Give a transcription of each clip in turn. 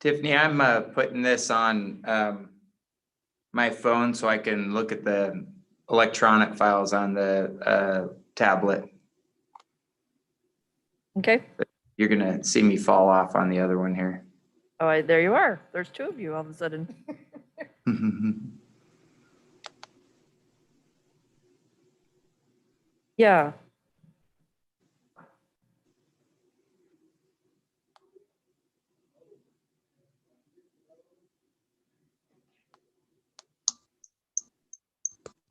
Tiffany, I'm putting this on my phone so I can look at the electronic files on the tablet. Okay. You're gonna see me fall off on the other one here. Oh, there you are. There's two of you all of a sudden. Yeah.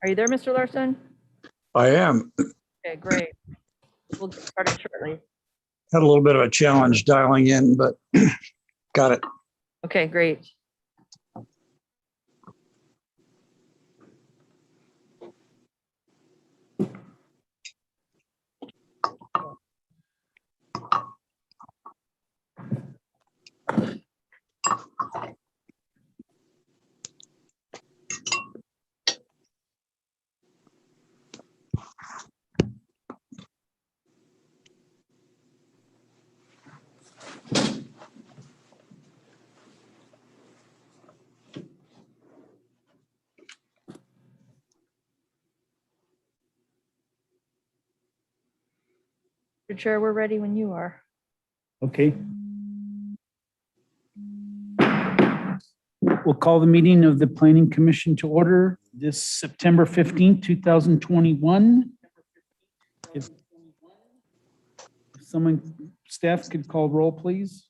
Are you there, Mr. Larson? I am. Okay, great. We'll get started shortly. Had a little bit of a challenge dialing in, but got it. Okay, great. Mr. Chair, we're ready when you are. Okay. We'll call the meeting of the Planning Commission to order this September 15th, 2021. If someone, staff could call roll, please.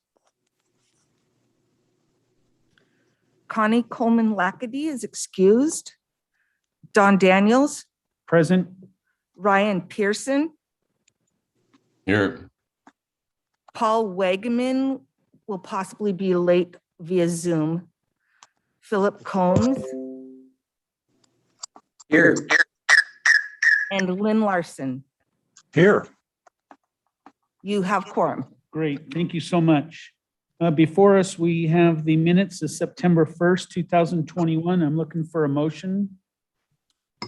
Connie Coleman Lackady is excused. Don Daniels, Present. Ryan Pearson, Here. Paul Wagaman will possibly be late via Zoom. Philip Combs Here. and Lynn Larson. Here. You have quorum. Great, thank you so much. Before us, we have the minutes of September 1st, 2021. I'm looking for a motion.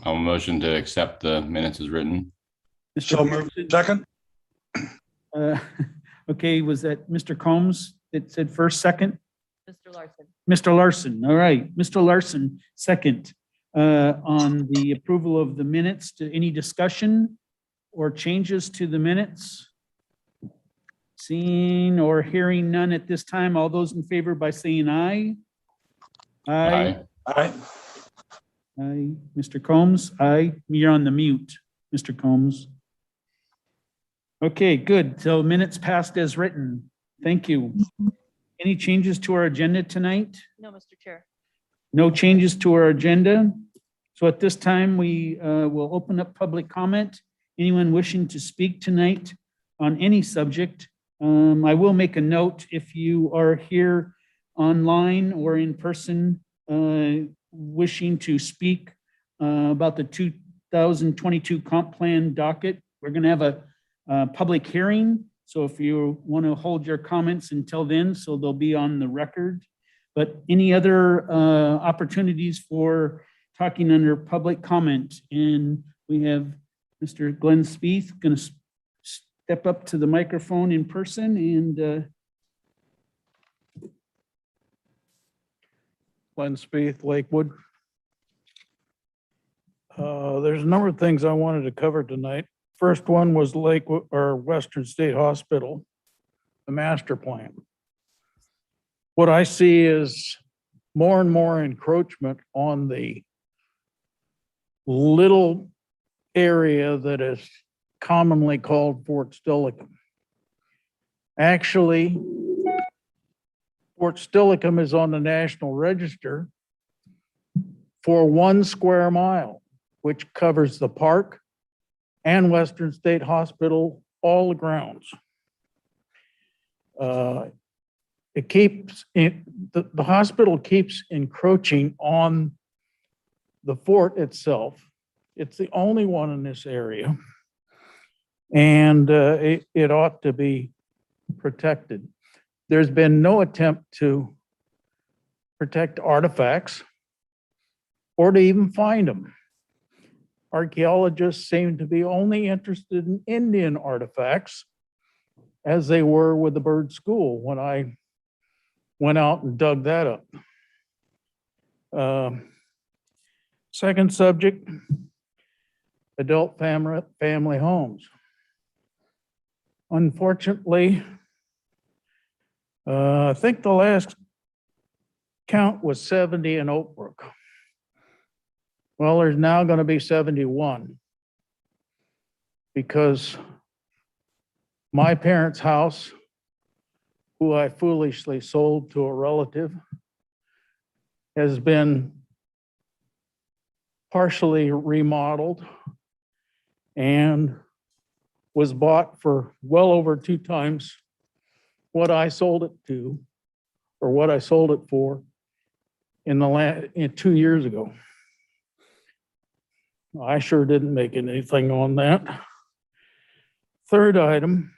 I'll motion to accept the minutes as written. So moved. Second. Okay, was that Mr. Combs that said first, second? Mr. Larson. Mr. Larson, all right. Mr. Larson, second. On the approval of the minutes, to any discussion or changes to the minutes? Seeing or hearing none at this time, all those in favor by saying aye? Aye. Aye. Aye. Mr. Combs, aye. You're on the mute, Mr. Combs. Okay, good. So minutes passed as written. Thank you. Any changes to our agenda tonight? No, Mr. Chair. No changes to our agenda. So at this time, we will open up public comment. Anyone wishing to speak tonight on any subject? I will make a note, if you are here online or in person wishing to speak about the 2022 comp plan docket, we're going to have a public hearing. So if you want to hold your comments until then, so they'll be on the record. But any other opportunities for talking under public comment? And we have Mr. Glenn Spieth going to step up to the microphone in person and Glenn Spieth, Lakewood. There's a number of things I wanted to cover tonight. First one was Lakewood or Western State Hospital, the master plan. What I see is more and more encroachment on the little area that is commonly called Fort Steilacoom. Actually, Fort Steilacoom is on the National Register for 1 square mile, which covers the park and Western State Hospital, all the grounds. The hospital keeps encroaching on the fort itself. It's the only one in this area. And it ought to be protected. There's been no attempt to protect artifacts or to even find them. Archaeologists seem to be only interested in Indian artifacts, as they were with the bird school when I went out and dug that up. Second subject, adult family homes. Unfortunately, I think the last count was 70 in Oak Brook. Well, there's now going to be 71 because my parents' house, who I foolishly sold to a relative, has been partially remodeled and was bought for well over 2 times what I sold it to, or what I sold it for in 2 years ago. I sure didn't make anything on that. Third item.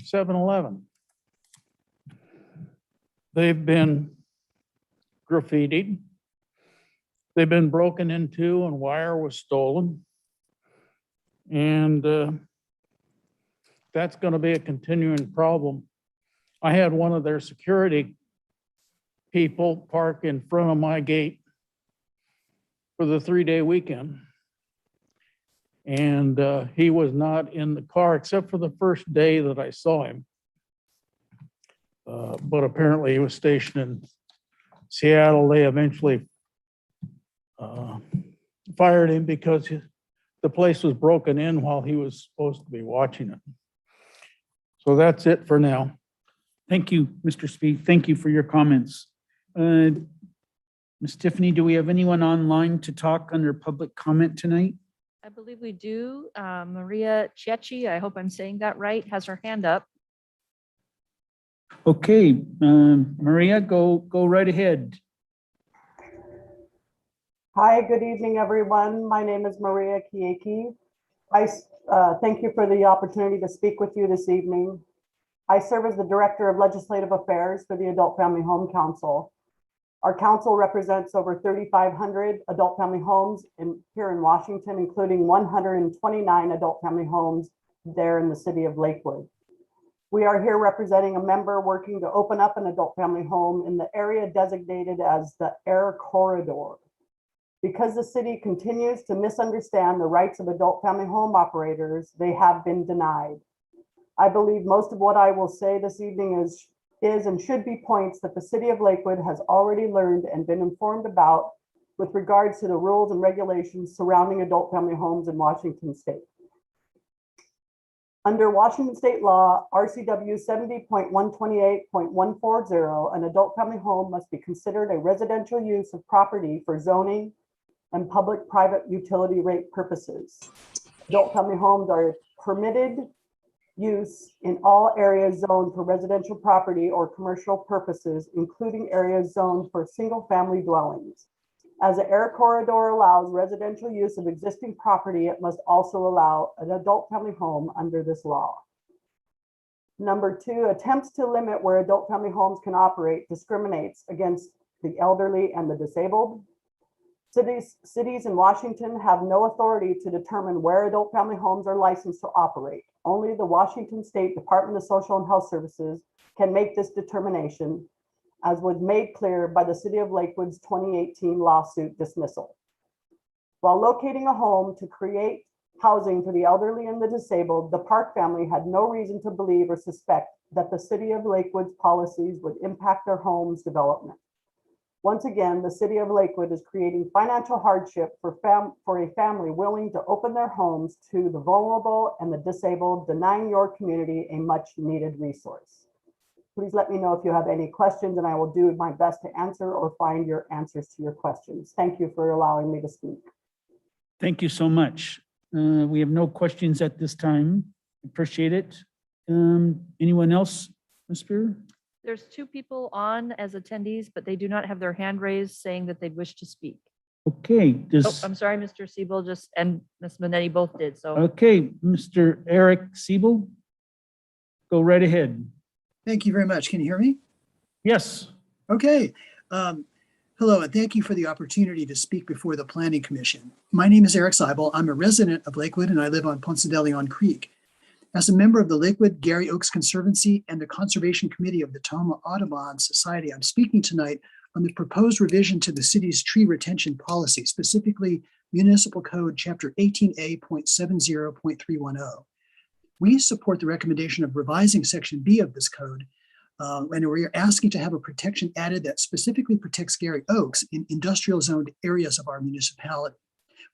(7-Eleven). They've been graffitied. They've been broken into and wire was stolen. And that's going to be a continuing problem. I had one of their security people park in front of my gate for the 3-day weekend. And he was not in the car except for the first day that I saw him. But apparently he was stationed in Seattle. They eventually fired him because the place was broken in while he was supposed to be watching it. So that's it for now. Thank you, Mr. Speed. Thank you for your comments. Ms. Tiffany, do we have anyone online to talk under public comment tonight? I believe we do. Maria Chiachi, I hope I'm saying that right, has her hand up. Okay, Maria, go right ahead. Hi, good evening, everyone. My name is Maria Kieki. I thank you for the opportunity to speak with you this evening. I serve as the Director of Legislative Affairs for the Adult Family Home Council. Our council represents over 3,500 adult family homes here in Washington, including 129 adult family homes there in the city of Lakewood. We are here representing a member working to open up an adult family home in the area designated as the Air Corridor. Because the city continues to misunderstand the rights of adult family home operators, they have been denied. I believe most of what I will say this evening is and should be points that the city of Lakewood has already learned and been informed about with regards to the rules and regulations surrounding adult family homes in Washington state. Under Washington state law, RCW 70.128.140, an adult family home must be considered a residential use of property for zoning and public-private utility rate purposes. Adult family homes are permitted use in all areas zoned for residential property or commercial purposes, including areas zoned for single-family dwellings. As the Air Corridor allows residential use of existing property, it must also allow an adult family home under this law. Number 2, attempts to limit where adult family homes can operate discriminates against the elderly and the disabled. Cities in Washington have no authority to determine where adult family homes are licensed to operate. Only the Washington State Department of Social and Health Services can make this determination, as was made clear by the City of Lakewood's 2018 lawsuit dismissal. While locating a home to create housing for the elderly and the disabled, the Park family had no reason to believe or suspect that the City of Lakewood's policies would impact their home's development. Once again, the City of Lakewood is creating financial hardship for a family willing to open their homes to the vulnerable and the disabled, denying your community a much needed resource. Please let me know if you have any questions and I will do my best to answer or find your answers to your questions. Thank you for allowing me to speak. Thank you so much. We have no questions at this time. Appreciate it. Anyone else, Ms. Spear? There's 2 people on as attendees, but they do not have their hand raised saying that they'd wish to speak. Okay, Oh, I'm sorry, Mr. Siebel and Ms. Minetti both did, so. Okay, Mr. Eric Siebel, go right ahead. Thank you very much. Can you hear me? Yes. Okay. Hello, and thank you for the opportunity to speak before the Planning Commission. My name is Eric Seibel. I'm a resident of Lakewood, and I live on Ponce de Leon Creek. As a member of the Lakewood Gary Oaks Conservancy and the Conservation Committee of the Tacoma Audubon Society, I'm speaking tonight on the proposed revision to the city's tree retention policy, specifically Municipal Code Chapter 18A.70.310. We support the recommendation of revising Section B of this code, and we're asking to have a protection added that specifically protects Gary Oaks in industrial zoned areas of our municipality.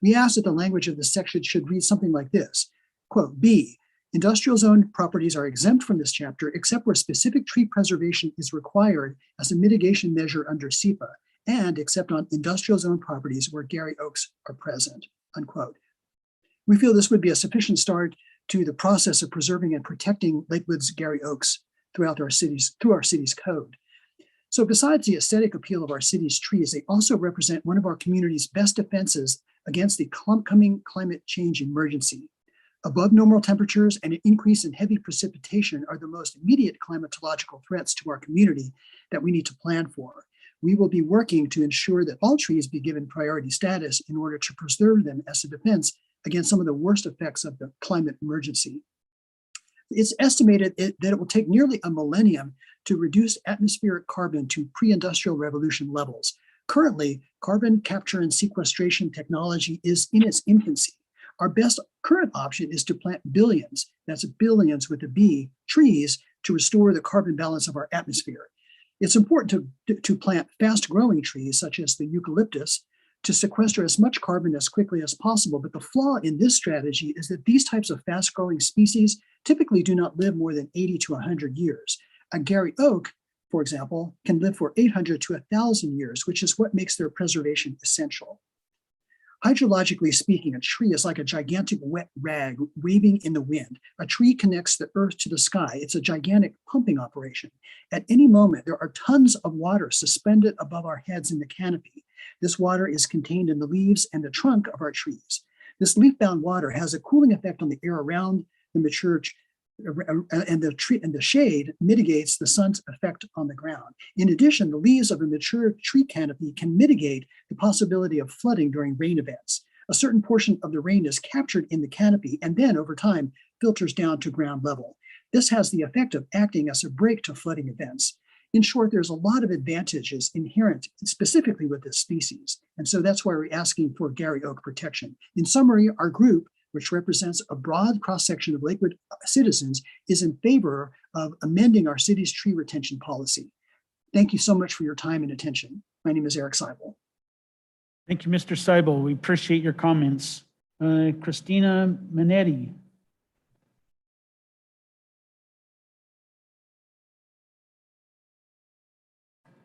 We ask that the language of this section should read something like this, quote, B, industrial zone properties are exempt from this chapter except where specific tree preservation is required as a mitigation measure under SEPA, and except on industrial zone properties where Gary Oaks are present, unquote. We feel this would be a sufficient start to the process of preserving and protecting Lakewood's Gary Oaks through our city's code. So besides the aesthetic appeal of our city's trees, they also represent one of our community's best defenses against the coming climate change emergency. Above normal temperatures and an increase in heavy precipitation are the most immediate climatological threats to our community that we need to plan for. We will be working to ensure that all trees be given priority status in order to preserve them as a defense against some of the worst effects of the climate emergency. It's estimated that it will take nearly a millennium to reduce atmospheric carbon to pre-industrial revolution levels. Currently, carbon capture and sequestration technology is in its infancy. Our best current option is to plant billions, that's billions with a B, trees to restore the carbon balance of our atmosphere. It's important to plant fast-growing trees such as the eucalyptus to sequester as much carbon as quickly as possible. But the flaw in this strategy is that these types of fast-growing species typically do not live more than 80 to 100 years. A Gary oak, for example, can live for 800 to 1,000 years, which is what makes their preservation essential. Hydrologically speaking, a tree is like a gigantic wet rag waving in the wind. A tree connects the earth to the sky. It's a gigantic pumping operation. At any moment, there are tons of water suspended above our heads in the canopy. This water is contained in the leaves and the trunk of our trees. This leaf-bound water has a cooling effect on the air around the mature and the shade mitigates the sun's effect on the ground. In addition, the leaves of a mature tree canopy can mitigate the possibility of flooding during rain events. A certain portion of the rain is captured in the canopy and then over time filters down to ground level. This has the effect of acting as a brake to flooding events. In short, there's a lot of advantages inherent specifically with this species. And so that's why we're asking for Gary oak protection. In summary, our group, which represents a broad cross-section of Lakewood citizens, is in favor of amending our city's tree retention policy. Thank you so much for your time and attention. My name is Eric Seibel. Thank you, Mr. Seibel. We appreciate your comments. Christina Minetti.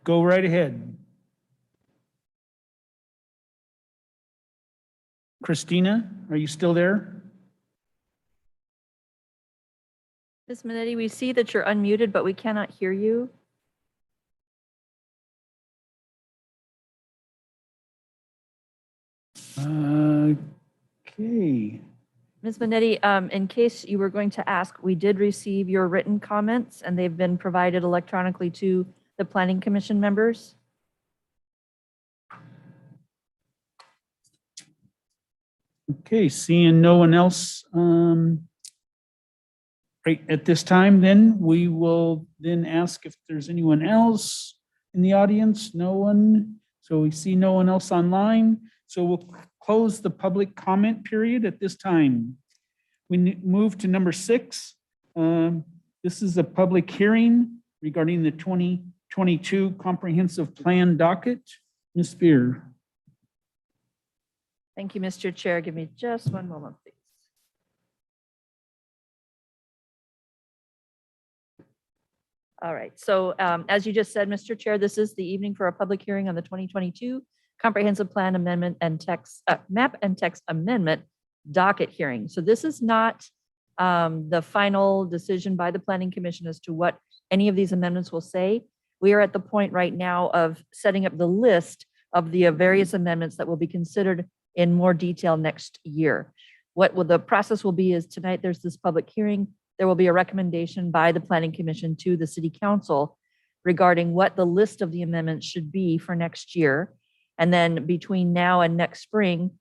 Go right ahead. Christina, are you still there? Ms. Minetti, we see that you're unmuted, but we cannot hear you. Okay. Ms. Minetti, in case you were going to ask, we did receive your written comments and they've been provided electronically to the Planning Commission members. Okay, seeing no one else right at this time, then we will then ask if there's anyone else in the audience. No one. So we see no one else online. So we'll close the public comment period at this time. We move to number 6. This is a public hearing regarding the 2022 Comprehensive Plan docket. Ms. Spear. Thank you, Mr. Chair. Give me just one moment, please. All right, so as you just said, Mr. Chair, this is the evening for a public hearing on the 2022 Comprehensive Plan Amendment and Map and Text Amendment docket hearing. So this is not the final decision by the Planning Commission as to what any of these amendments will say. We are at the point right now of setting up the list of the various amendments that will be considered in more detail next year. What will the process will be is tonight there's this public hearing. There will be a recommendation by the Planning Commission to the City Council regarding what the list of the amendments should be for next year. And then between now and next spring,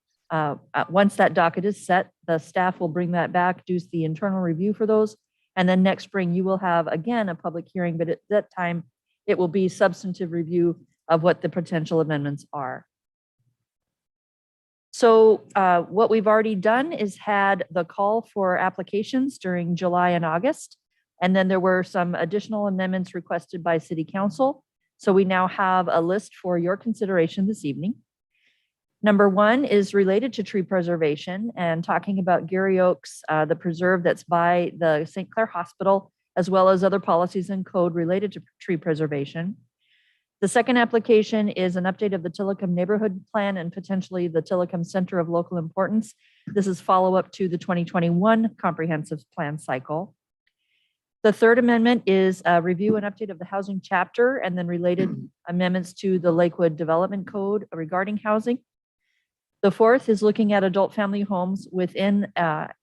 once that docket is set, the staff will bring that back, do the internal review for those. And then next spring, you will have again a public hearing, but at that time, it will be substantive review of what the potential amendments are. So what we've already done is had the call for applications during July and August. And then there were some additional amendments requested by City Council. So we now have a list for your consideration this evening. Number one is related to tree preservation and talking about Gary Oaks, the preserve that's by the St. Clair Hospital, as well as other policies and code related to tree preservation. The second application is an update of the Tillicum Neighborhood Plan and potentially the Tillicum Center of Local Importance. This is follow-up to the 2021 Comprehensive Plan cycle. The third amendment is a review and update of the housing chapter and then related amendments to the Lakewood Development Code regarding housing. The fourth is looking at adult family homes within Air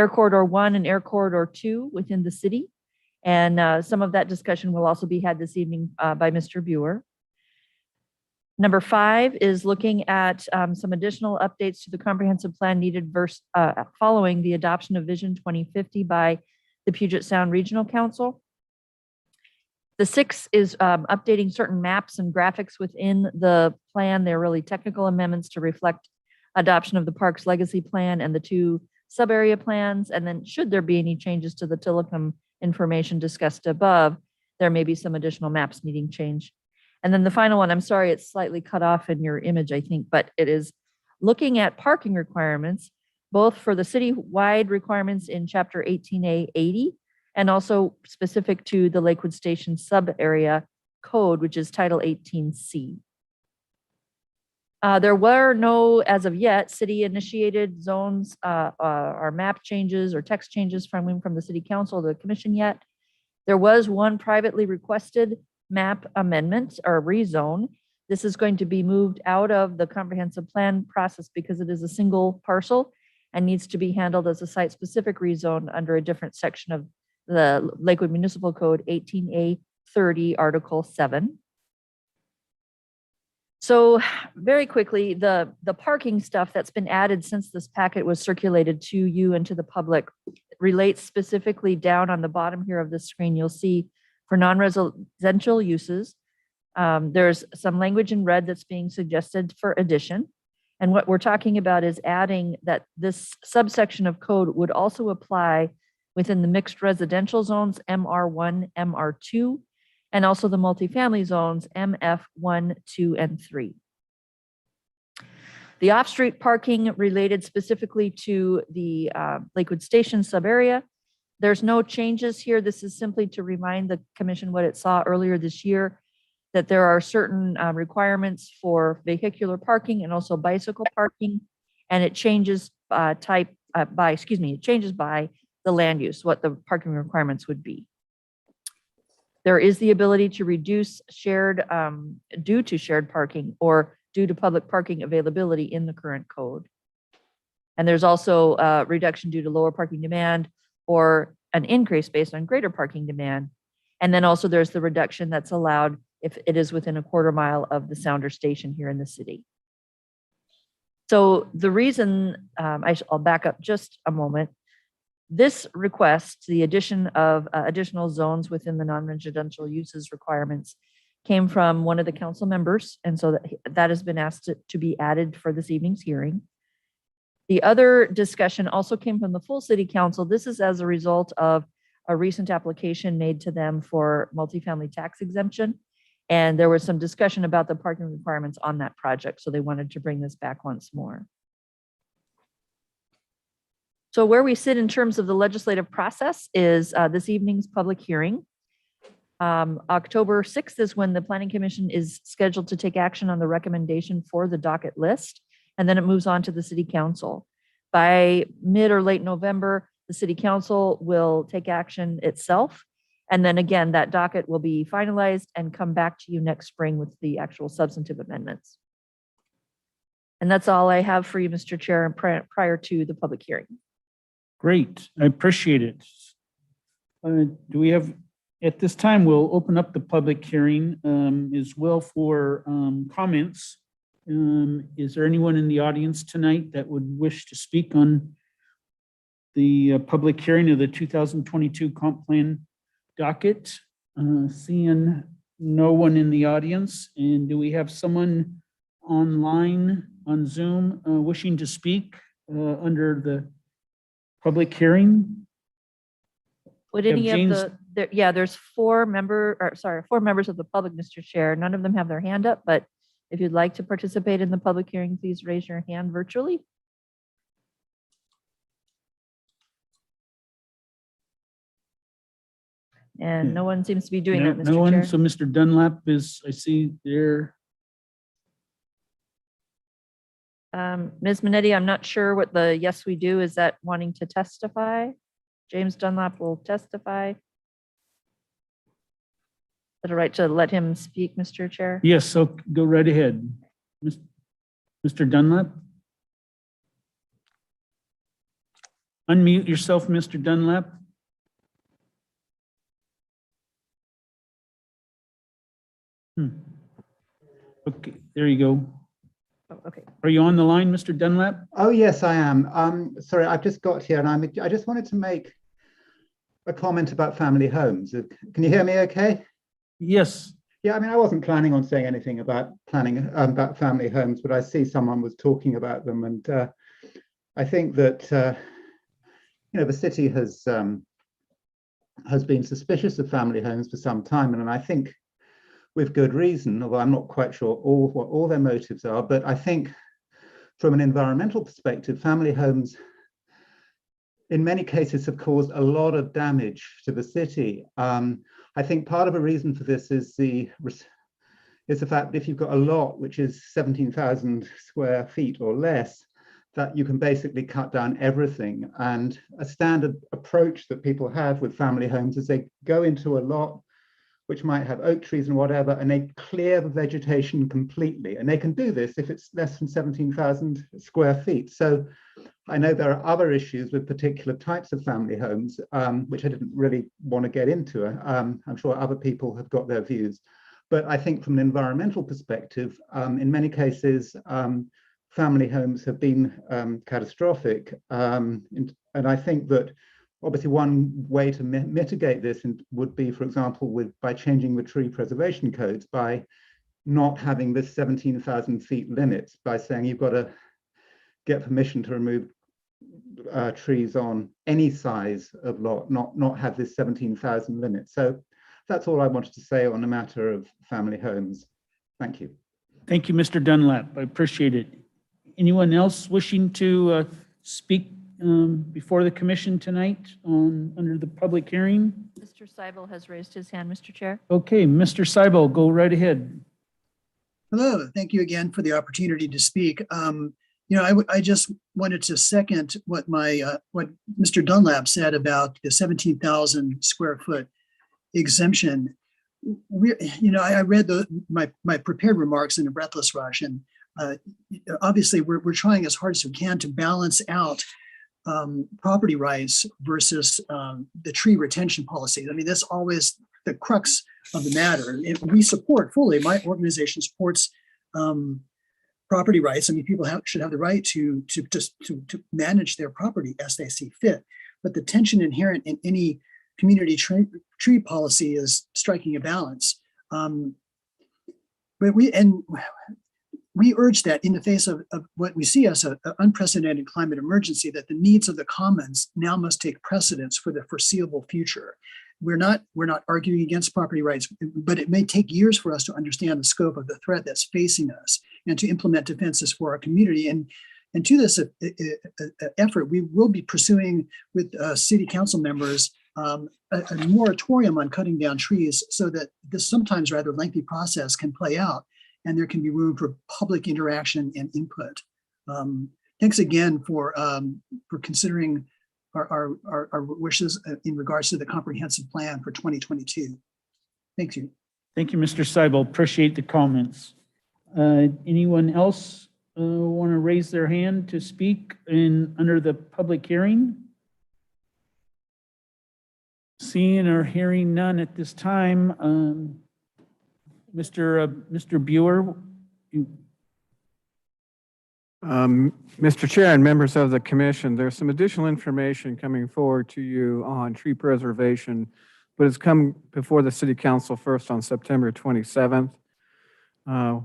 Corridor 1 and Air Corridor 2 within the city. And some of that discussion will also be had this evening by Mr. Buer. Number 5 is looking at some additional updates to the comprehensive plan needed following the adoption of Vision 2050 by the Puget Sound Regional Council. The 6th is updating certain maps and graphics within the plan. They're really technical amendments to reflect adoption of the Parks Legacy Plan and the 2 sub-area plans. And then should there be any changes to the Tillicum information discussed above, there may be some additional maps needing change. And then the final one, I'm sorry, it's slightly cut off in your image, I think, but it is looking at parking requirements, both for the city-wide requirements in Chapter 18A 80, and also specific to the Lakewood Station sub-area code, which is Title 18C. There were no, as of yet, city-initiated zones or map changes or text changes from the City Council or the Commission yet. There was one privately requested map amendment or rezone. This is going to be moved out of the comprehensive plan process because it is a single parcel and needs to be handled as a site-specific rezone under a different section of the Lakewood Municipal Code 18A 30, Article 7. So very quickly, the parking stuff that's been added since this packet was circulated to you and to the public relates specifically down on the bottom here of the screen. You'll see for non-residential uses, there's some language in red that's being suggested for addition. And what we're talking about is adding that this subsection of code would also apply within the mixed residential zones, MR1, MR2, and also the multifamily zones, MF1, 2, and 3. The off-street parking related specifically to the Lakewood Station sub-area. There's no changes here. This is simply to remind the commission what it saw earlier this year, that there are certain requirements for vehicular parking and also bicycle parking, and it changes by the land use, what the parking requirements would be. There is the ability to reduce due to shared parking or due to public parking availability in the current code. And there's also a reduction due to lower parking demand or an increase based on greater parking demand. And then also there's the reduction that's allowed if it is within a quarter mile of the Sounder station here in the city. So the reason, I'll back up just a moment. This request, the addition of additional zones within the non-residential uses requirements, came from one of the council members. And so that has been asked to be added for this evening's hearing. The other discussion also came from the full city council. This is as a result of a recent application made to them for multifamily tax exemption. And there was some discussion about the parking requirements on that project. So they wanted to bring this back once more. So where we sit in terms of the legislative process is this evening's public hearing. October 6th is when the Planning Commission is scheduled to take action on the recommendation for the docket list, and then it moves on to the City Council. By mid or late November, the City Council will take action itself, and then again, that docket will be finalized and come back to you next spring with the actual substantive amendments. And that's all I have for you, Mr. Chair, prior to the public hearing. Great, I appreciate it. Do we have, at this time, we'll open up the public hearing as well for comments Is there anyone in the audience tonight that would wish to speak on the public hearing of the 2022 comp plan docket? Seeing no one in the audience, and do we have someone online on Zoom wishing to speak under the public hearing? Would Have any of James- yeah, there's four members of the public, Mr. Chair. None of them have their hand up, but if you'd like to participate in the public hearing, please raise your hand virtually. And no one seems to be doing that, No Mr. one, Chair. so Mr. Dunlap is, I see there. Ms. Minetti, I'm not sure what the yes, we do, is that wanting to testify? James Dunlap will testify. Is it all right to let him speak, Mr. Chair? Yes, so go right ahead. Mr. Dunlap? Unmute yourself, Mr. Dunlap. Okay, there you go. Oh, okay. Are you on the line, Mr. Dunlap? Oh, yes, I am. Sorry, I've just got here and I just wanted to make a comment about family homes. Can you hear me okay? Yes. Yeah, I mean, I wasn't planning on saying anything about about family homes, but I see someone was talking about them. And I think that, the city has been suspicious of family homes for some time. And I think with good reason, although I'm not quite sure what all their motives are, but I think from an environmental perspective, family homes in many cases have caused a lot of damage to the city. I think part of a reason for this is the fact that if you've got a lot which is 17,000 square feet or less, that you can basically cut down everything. And a standard approach that people have with family homes is they go into a lot which might have oak trees and whatever, and they clear the vegetation completely. And they can do this if it's less than 17,000 square feet. So I know there are other issues with particular types of family homes, which I didn't really want to get into. I'm sure other people have got their views. But I think from an environmental perspective, in many cases, family homes have been catastrophic. And I think that obviously one way to mitigate this would be, for example, by changing the tree preservation codes, by not having this 17,000 feet limits, by saying you've got to get permission to remove trees on any size of lot, not have this 17,000 limit. So that's all I wanted to say on the matter of family homes. Thank you. Thank you, Mr. Dunlap. I appreciate it. Anyone else wishing to speak before the commission tonight under the public hearing? Mr. Seibel has raised his hand, Mr. Chair. Okay, Mr. Seibel, go right ahead. Hello, thank you again for the opportunity to speak. I just wanted to second what what Mr. Dunlap said about the 17,000 square foot exemption. I read my prepared remarks in a breathless rush, and obviously we're trying as hard as we can to balance out property rights versus the tree retention policy. I mean, that's always the crux of the matter. We support fully, my organization supports property rights. I mean, people should have the right to manage their property as they see fit. But the tension inherent in any community tree policy is striking a balance. But we urge that in the face of what we see as an unprecedented climate emergency, that the needs of the commons now must take precedence for the foreseeable future. We're not arguing against property rights, but it may take years for us to understand the scope of the threat that's facing us and to implement defenses for our community. And to this effort, we will be pursuing with city council members a moratorium on cutting down trees so that this sometimes rather lengthy process can play out and there can be room for public interaction and input. Thanks again for considering our wishes in regards to the comprehensive plan for 2022. Thank you. Thank you, Mr. Seibel. Appreciate the comments. Anyone else want to raise their hand to speak under the public hearing? Seeing or hearing none at this time, Mr. Buer, Mr. Chair and members of the commission, there's some additional information coming forward to you on tree preservation, but it's come before the city council first on September 27th.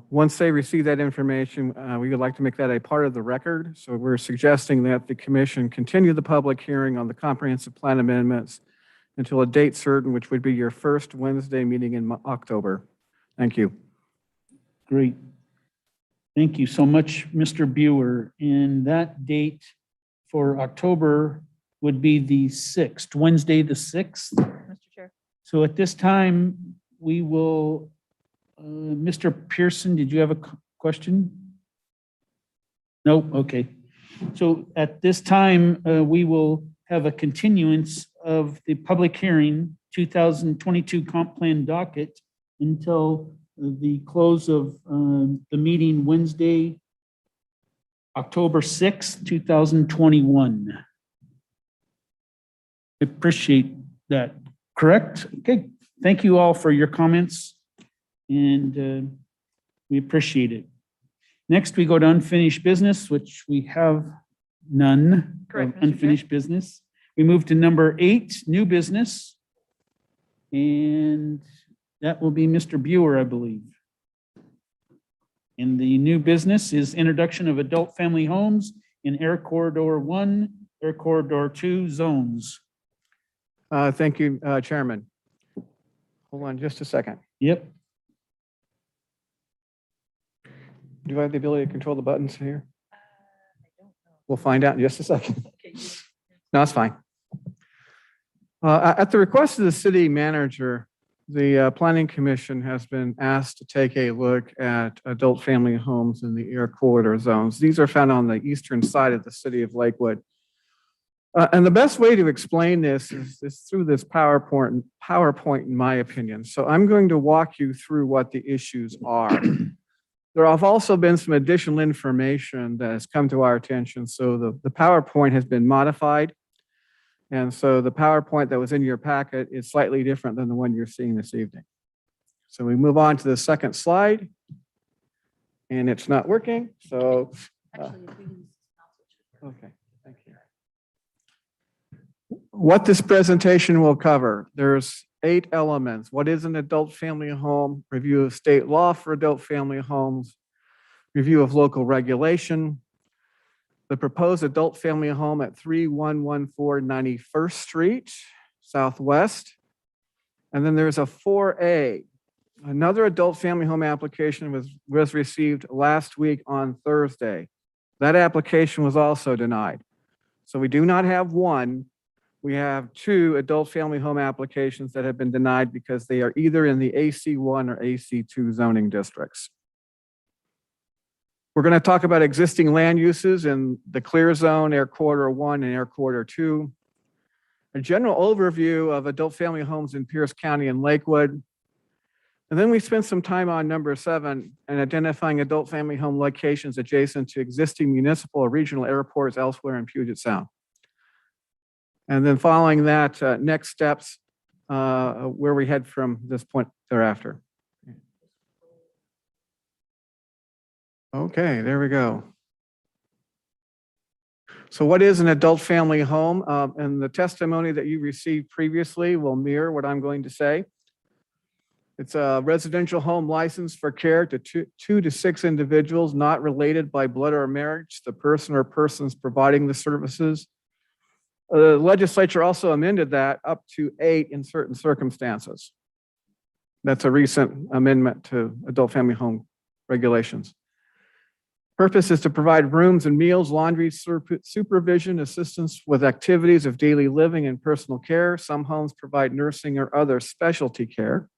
Once they receive that information, we would like to make that a part of the record. So we're suggesting that the commission continue the public hearing on the comprehensive plan amendments until a date certain, which would be your first Wednesday meeting in October. Thank you. Great. Thank you so much, Mr. Buer. And that date for October would be the 6th, Wednesday, the 6th. Mr. Chair. So at this time, we will, Mr. Pearson, did you have a question? No, okay. So at this time, we will have a continuance of the public hearing, 2022 comp plan docket until the close of the meeting Wednesday, October 6th, 2021. Appreciate that. Correct? Okay. Thank you all for your comments, and we appreciate it. Next, we go to unfinished business, which we have none. Correct, of Mr. Chair. unfinished business. We move to number 8, new business. And that will be Mr. Buer, I believe. And the new business is introduction of adult family homes in Air Corridor 1, Air Corridor 2 zones. Thank you, Chairman. Hold on just a second. Yep. Do I have the ability to control the buttons here? We'll find out in just a second. No, it's fine. At the request of the city manager, the Planning Commission has been asked to take a look at adult family homes in the air corridor zones. These are found on the eastern side of the city of Lakewood. And the best way to explain this is through this PowerPoint, in my opinion. So I'm going to walk you through what the issues are. There have also been some additional information that has come to our attention. So the PowerPoint has been modified. And so the PowerPoint that was in your packet is slightly different than the one you're seeing this evening. So we move on to the second slide. And it's not working. So, okay, thank you. What this presentation will cover, there's 8 elements. What is an adult family home? Review of state law for adult family homes. Review of local regulation. The proposed adult family home at 3114 91st Street, Southwest. And then there's a 4A. Another adult family home application was received last week on Thursday. That application was also denied. So we do not have one. We have 2 adult family home applications that have been denied because they are either in the AC1 or AC2 zoning districts. We're going to talk about existing land uses in the clear zone, Air Corridor 1 and Air Corridor 2. A general overview of adult family homes in Pierce County and Lakewood. And then we spent some time on number 7 and identifying adult family home locations adjacent to existing municipal or regional airports elsewhere in Puget Sound. And then following that, next steps, where we head from this point thereafter. Okay, there we go. So what is an adult family home? And the testimony that you received previously will mirror what I'm going to say. It's a residential home license for care to 2 to 6 individuals not related by blood or marriage, the person or persons providing the services. The legislature also amended that up to 8 in certain circumstances. That's a recent amendment to adult family home regulations. Purpose is to provide rooms and meals, laundry, supervision, assistance with activities of daily living and personal care. Some homes provide nursing or other specialty care.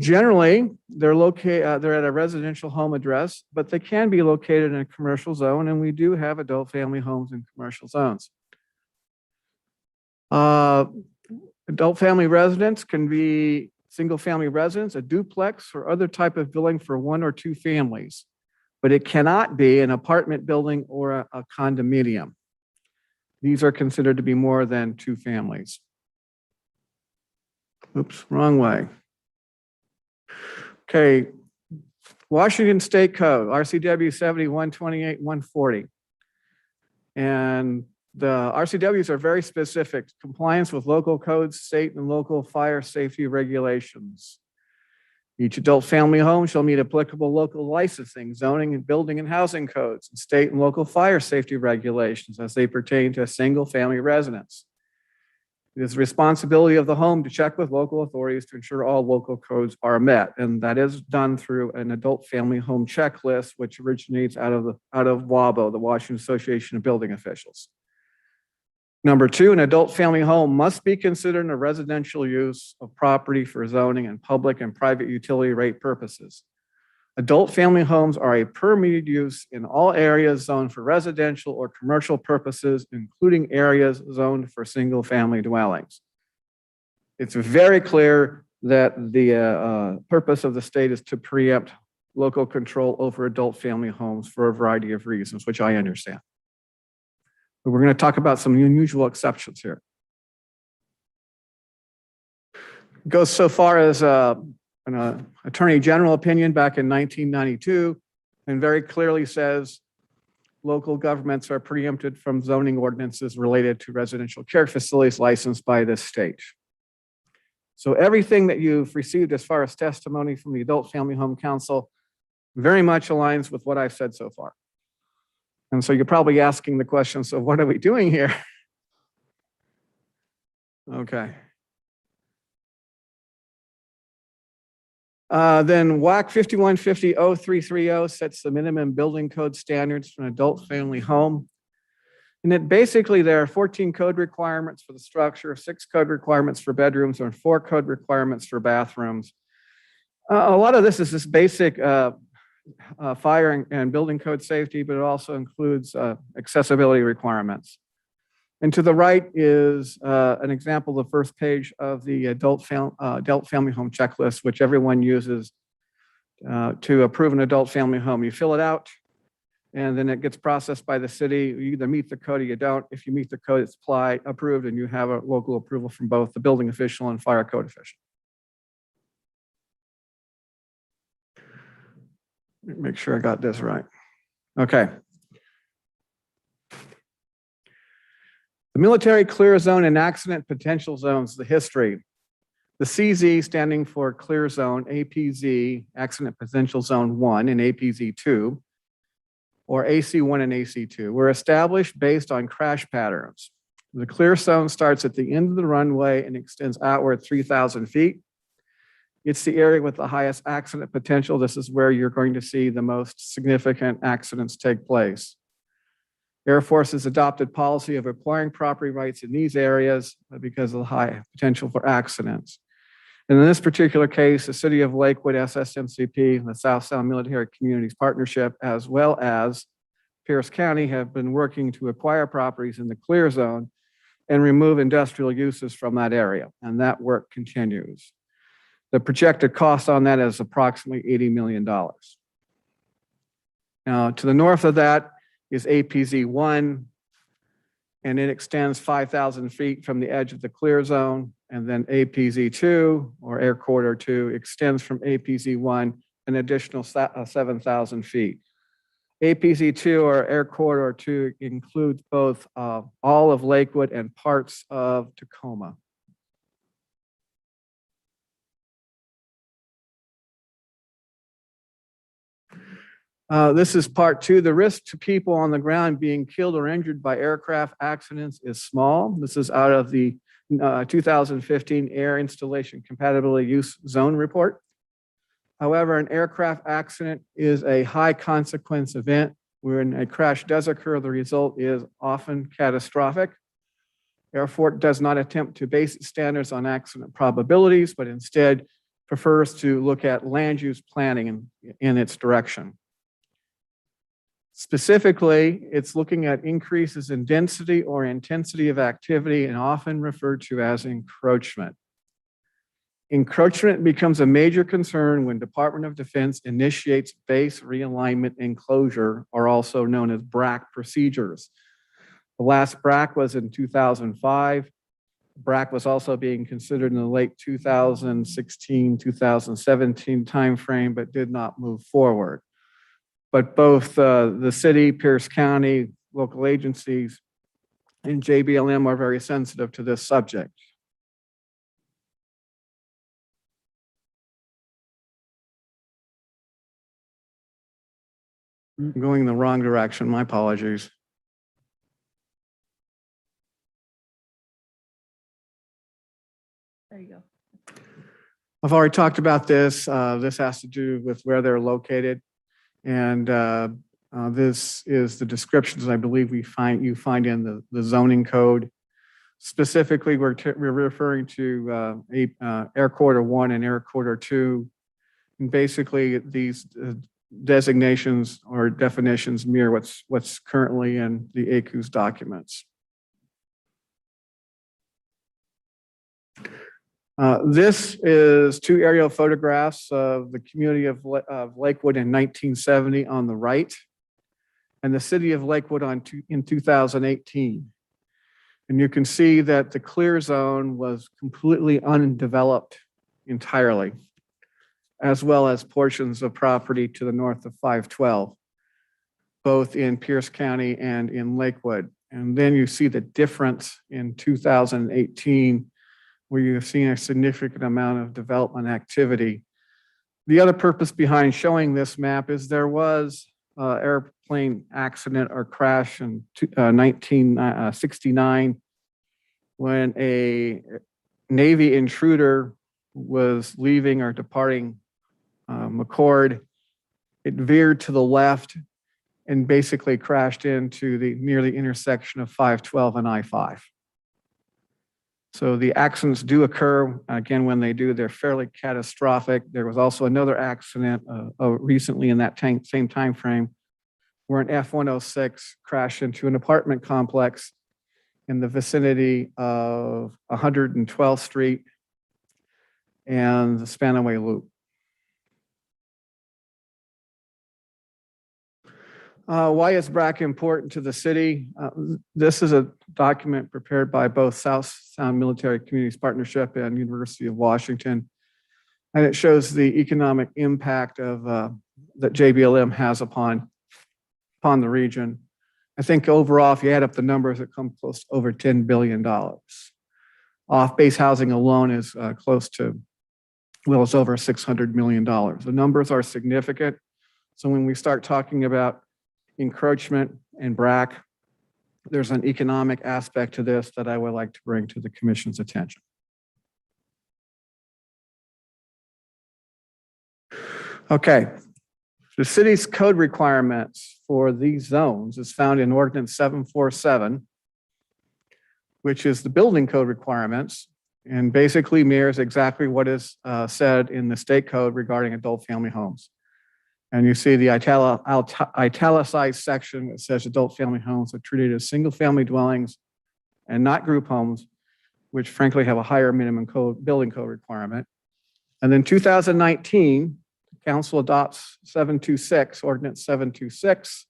Generally, they're at a residential home address, but they can be located in a commercial zone, and we do have adult family homes in commercial zones. Adult family residence can be single family residence, a duplex, or other type of building for 1 or 2 families, but it cannot be an apartment building or a condominium. These are considered to be more than 2 families. Oops, wrong way. Okay, Washington State Code, RCW 7128-140. And the RCWs are very specific, compliance with local codes, state and local fire safety regulations. Each adult family home shall meet applicable local licensing, zoning, and building and housing codes, and state and local fire safety regulations as they pertain to a single family residence. It is the responsibility of the home to check with local authorities to ensure all local codes are met. And that is done through an adult family home checklist, which originates out of WABO, the Washington Association of Building Officials. Number two, an adult family home must be considered a residential use of property for zoning and public and private utility rate purposes. Adult family homes are a permitted use in all areas zoned for residential or commercial purposes, including areas zoned for single family dwellings. It's very clear that the purpose of the state is to preempt local control over adult family homes for a variety of reasons, which I understand. But we're going to talk about some unusual exceptions here. It goes so far as an Attorney General opinion back in 1992, and very clearly says local governments are preempted from zoning ordinances related to residential care facilities licensed by this state. So everything that you've received as far as testimony from the Adult Family Home Council very much aligns with what I've said so far. And so you're probably asking the question, so what are we doing here? Okay. Then WAC 5150-0330 sets the minimum building code standards for an adult family home. And it basically, there are 14 code requirements for the structure, 6 code requirements for bedrooms, and 4 code requirements for bathrooms. A lot of this is just basic fire and building code safety, but it also includes accessibility requirements. And to the right is an example of the first page of the adult family home checklist, which everyone uses to approve an adult family home. You fill it out, and then it gets processed by the city. You either meet the code or you don't. If you meet the code, it's approved, and you have a local approval from both the building official and fire code official. Make sure I got this right. Okay. The military clear zone and accident potential zones, the history. The CZ standing for clear zone, APZ, accident potential zone 1, and APZ 2, or AC1 and AC2, were established based on crash patterns. The clear zone starts at the end of the runway and extends outward 3,000 feet. It's the area with the highest accident potential. This is where you're going to see the most significant accidents take place. Air Force has adopted policy of acquiring property rights in these areas because of the high potential for accidents. And in this particular case, the City of Lakewood, SSMCP, and the South Sound Military Communities Partnership, as well as Pierce County, have been working to acquire properties in the clear zone and remove industrial uses from that area. And that work continues. The projected cost on that is approximately $80 million. Now, to the north of that is APZ 1, and it extends 5,000 feet from the edge of the clear zone. And then APZ 2, or Air Corridor 2, extends from APZ 1 an additional 7,000 feet. APZ 2, or Air Corridor 2, includes both all of Lakewood and parts of Tacoma. This is part 2. The risk to people on the ground being killed or injured by aircraft accidents is small. This is out of the 2015 Air Installation Compatibility Use Zone Report. However, an aircraft accident is a high consequence event. When a crash does occur, the result is often catastrophic. Air Force does not attempt to base its standards on accident probabilities, but instead prefers to look at land use planning in its direction. Specifically, it's looking at increases in density or intensity of activity, and often referred to as encroachment. Encroachment becomes a major concern when Department of Defense initiates base realignment and closure, or also known as BRAC procedures. The last BRAC was in 2005. BRAC was also being considered in the late 2016, 2017 timeframe, but did not move forward. But both the city, Pierce County, local agencies, and JBLM are very sensitive to this subject. I'm going in the wrong direction, my apologies. There you go. I've already talked about this. This has to do with where they're located. And this is the descriptions I believe you find in the zoning code. Specifically, we're referring to Air Quarter 1 and Air Quarter 2. And basically, these designations or definitions mirror what's currently in the AICUZ documents. This is two aerial photographs of the community of Lakewood in 1970 on the right, and the city of Lakewood in 2018. And you can see that the clear zone was completely undeveloped entirely, as well as portions of property to the north of 512, both in Pierce County and in Lakewood. And then you see the difference in 2018, where you've seen a significant amount of development activity. The other purpose behind showing this map is there was an airplane accident or crash in 1969 when a Navy intruder was leaving or departing McCord. It veered to the left and basically crashed into near the intersection of 512 and I-5. So the accidents do occur. Again, when they do, they're fairly catastrophic. There was also another accident recently in that same time frame where an F-106 crashed into an apartment complex in the vicinity of 112th Street and the Spanaway Loop. Why is BRAC important to the city? This is a document prepared by both South Sound Military Communities Partnership and University of Washington. And it shows the economic impact of that JBLM has upon the region. I think overall, if you add up the numbers, it comes close to over $10 billion. Off-base housing alone is close to, well, it's over $600 million. The numbers are significant. So when we start talking about encroachment and BRAC, there's an economic aspect to this that I would like to bring to the commission's attention. Okay, the city's code requirements for these zones is found in Ordinance 747, which is the building code requirements, and basically mirrors exactly what is said in the state code regarding adult family homes. And you see the italicized section that says adult family homes are treated as single family dwellings and not group homes, which frankly have a higher minimum building code requirement. And then 2019, the council adopts 726, Ordinance 726.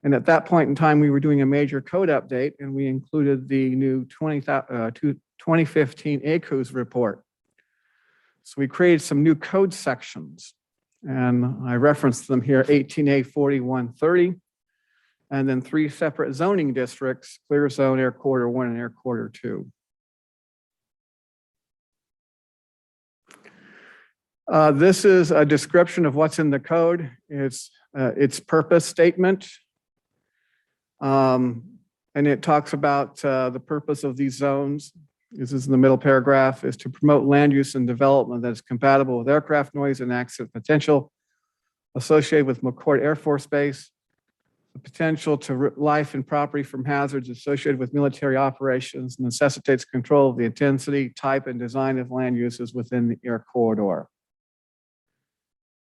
And at that point in time, we were doing a major code update and we included the new 2015 AICUZ report. So we created some new code sections. And I referenced them here, 18A 4130, and then 3 separate zoning districts, clear zone, Air Quarter 1 and Air Quarter 2. This is a description of what's in the code. It's its purpose statement. And it talks about the purpose of these zones. This is in the middle paragraph, is to promote land use and development that is compatible with aircraft noise and accident potential associated with McCord Air Force Base, the potential to life and property from hazards associated with military operations necessitates control of the intensity, type, and design of land uses within the air corridor.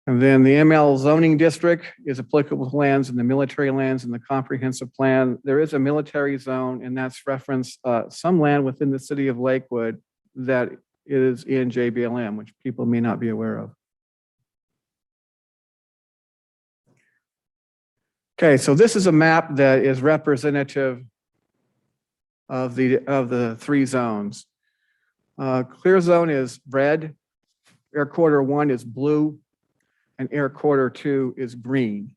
And then the ML zoning district is applicable to lands in the military lands in the comprehensive plan. There is a military zone, and that's referenced some land within the city of Lakewood that is in JBLM, which people may not be aware of. Okay, so this is a map that is representative of the three zones. Clear zone is red, air quarter 1 is blue, and air quarter 2 is green.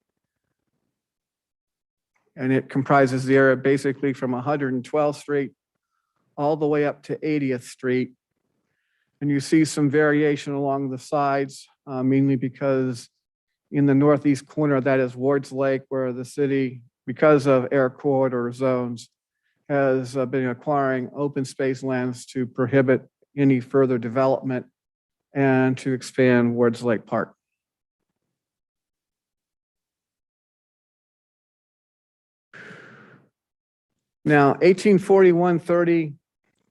And it comprises the area basically from 112th Street all the way up to 80th Street. And you see some variation along the sides, mainly because in the northeast corner, that is Ward's Lake, where the city, because of air corridor zones, has been acquiring open space lands to prohibit any further development and to expand Ward's Lake Park. Now, 1841-30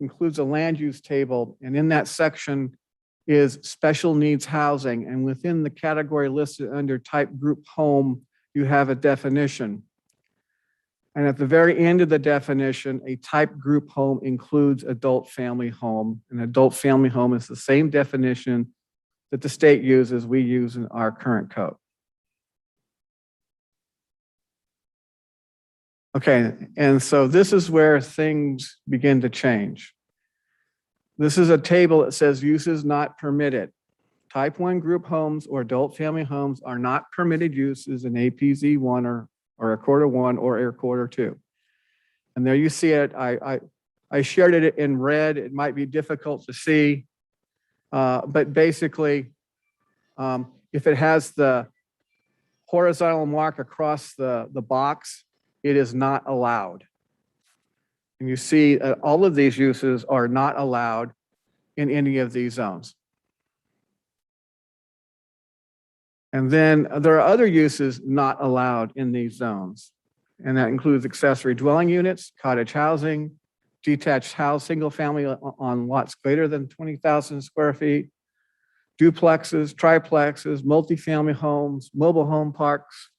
includes a land use table, and in that section is special needs housing. And within the category listed under type group home, you have a definition. And at the very end of the definition, a type group home includes adult family home. An adult family home is the same definition that the state uses, we use in our current code. Okay, and so this is where things begin to change. This is a table that says uses not permitted. Type 1 group homes or adult family homes are not permitted uses in APZ 1 or air quarter 1 or air quarter 2. And there you see it. I shared it in red. It might be difficult to see, but basically, if it has the horizontal mark across the box, it is not allowed. And you see all of these uses are not allowed in any of these zones. And then there are other uses not allowed in these zones. And that includes accessory dwelling units, cottage housing, detached house, single family on lots greater than 20,000 square feet, duplexes, triplexes, multifamily homes, mobile home parks,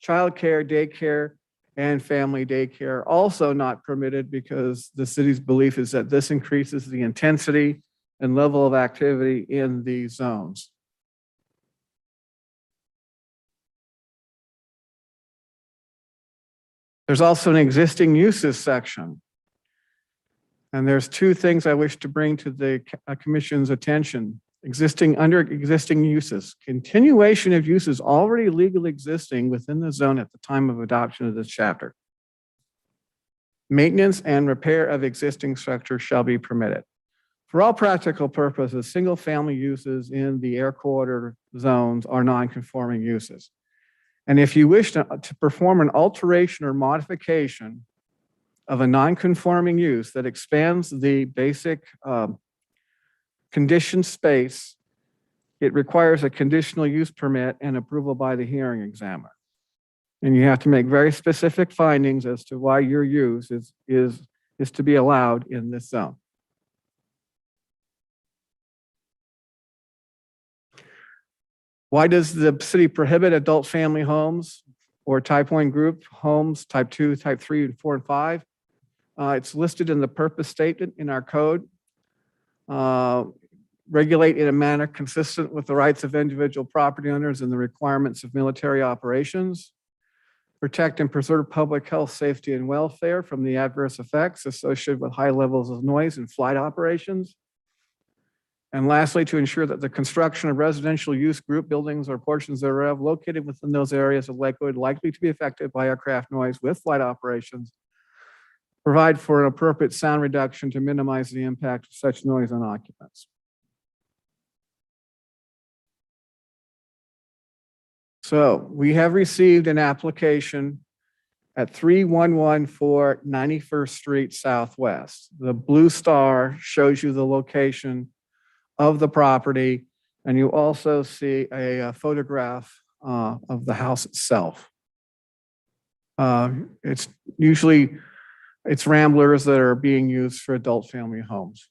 childcare, daycare, and family daycare. Also not permitted because the city's belief is that this increases the intensity and level of activity in these zones. There's also an existing uses section. And there's two things I wish to bring to the commission's attention. Under existing uses, continuation of uses already legally existing within the zone at the time of adoption of this chapter. Maintenance and repair of existing structures shall be permitted. For all practical purposes, single family uses in the air quarter zones are non-conforming uses. And if you wish to perform an alteration or modification of a non-conforming use that expands the basic conditioned space, it requires a conditional use permit and approval by the hearing examiner. And you have to make very specific findings as to why your use is to be allowed in this zone. Why does the city prohibit adult family homes or type 1 group homes, type 2, type 3, and 4, and 5? It's listed in the purpose statement in our code. Regulate in a manner consistent with the rights of individual property owners and the requirements of military operations. Protect and preserve public health, safety, and welfare from the adverse effects associated with high levels of noise in flight operations. And lastly, to ensure that the construction of residential use group buildings or portions thereof located within those areas of Lakewood likely to be affected by aircraft noise with flight operations provide for an appropriate sound reduction to minimize the impact of such noise on occupants. So we have received an application at 3114 91st Street Southwest. The blue star shows you the location of the property, and you also see a photograph of the house itself. It's ramblers that are being used for adult family homes.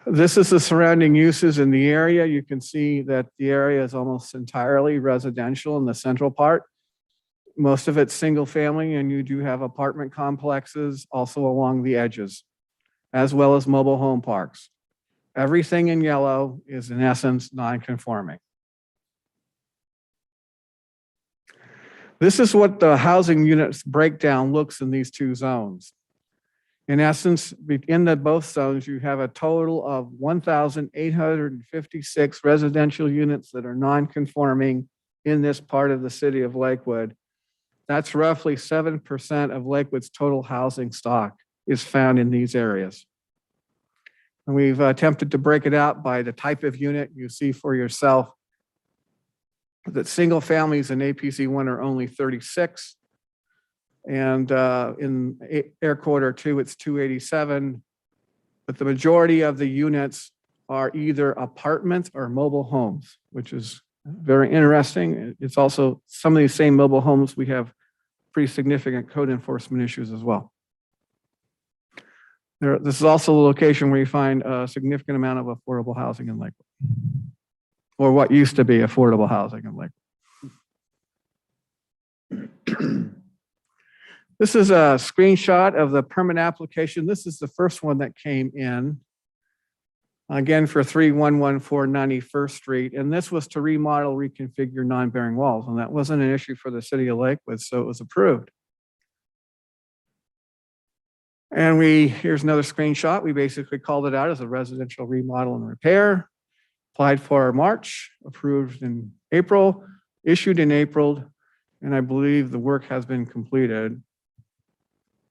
This is the surrounding uses in the area. You can see that the area is almost entirely residential in the central part. Most of it's single family, and you do have apartment complexes also along the edges, as well as mobile home parks. Everything in yellow is in essence non-conforming. This is what the housing units breakdown looks in these two zones. In essence, in both zones, you have a total of 1,856 residential units that are non-conforming in this part of the city of Lakewood. That's roughly 7% of Lakewood's total housing stock is found in these areas. And we've attempted to break it out by the type of unit. You see for yourself that single families in APC 1 are only 36. And in Air Quarter 2, it's 287. But the majority of the units are either apartments or mobile homes, which is very interesting. It's also some of these same mobile homes, we have pretty significant code enforcement issues as well. This is also the location where you find a significant amount of affordable housing in Lakewood, or what used to be affordable housing in Lakewood. This is a screenshot of the permit application. This is the first one that came in, again, for 3114 91st Street. And this was to remodel, reconfigure non-bearing walls. And that wasn't an issue for the city of Lakewood, so it was approved. And here's another screenshot. We basically called it out as a residential remodel and repair. Applied for March, approved in April, issued in April, and I believe the work has been completed,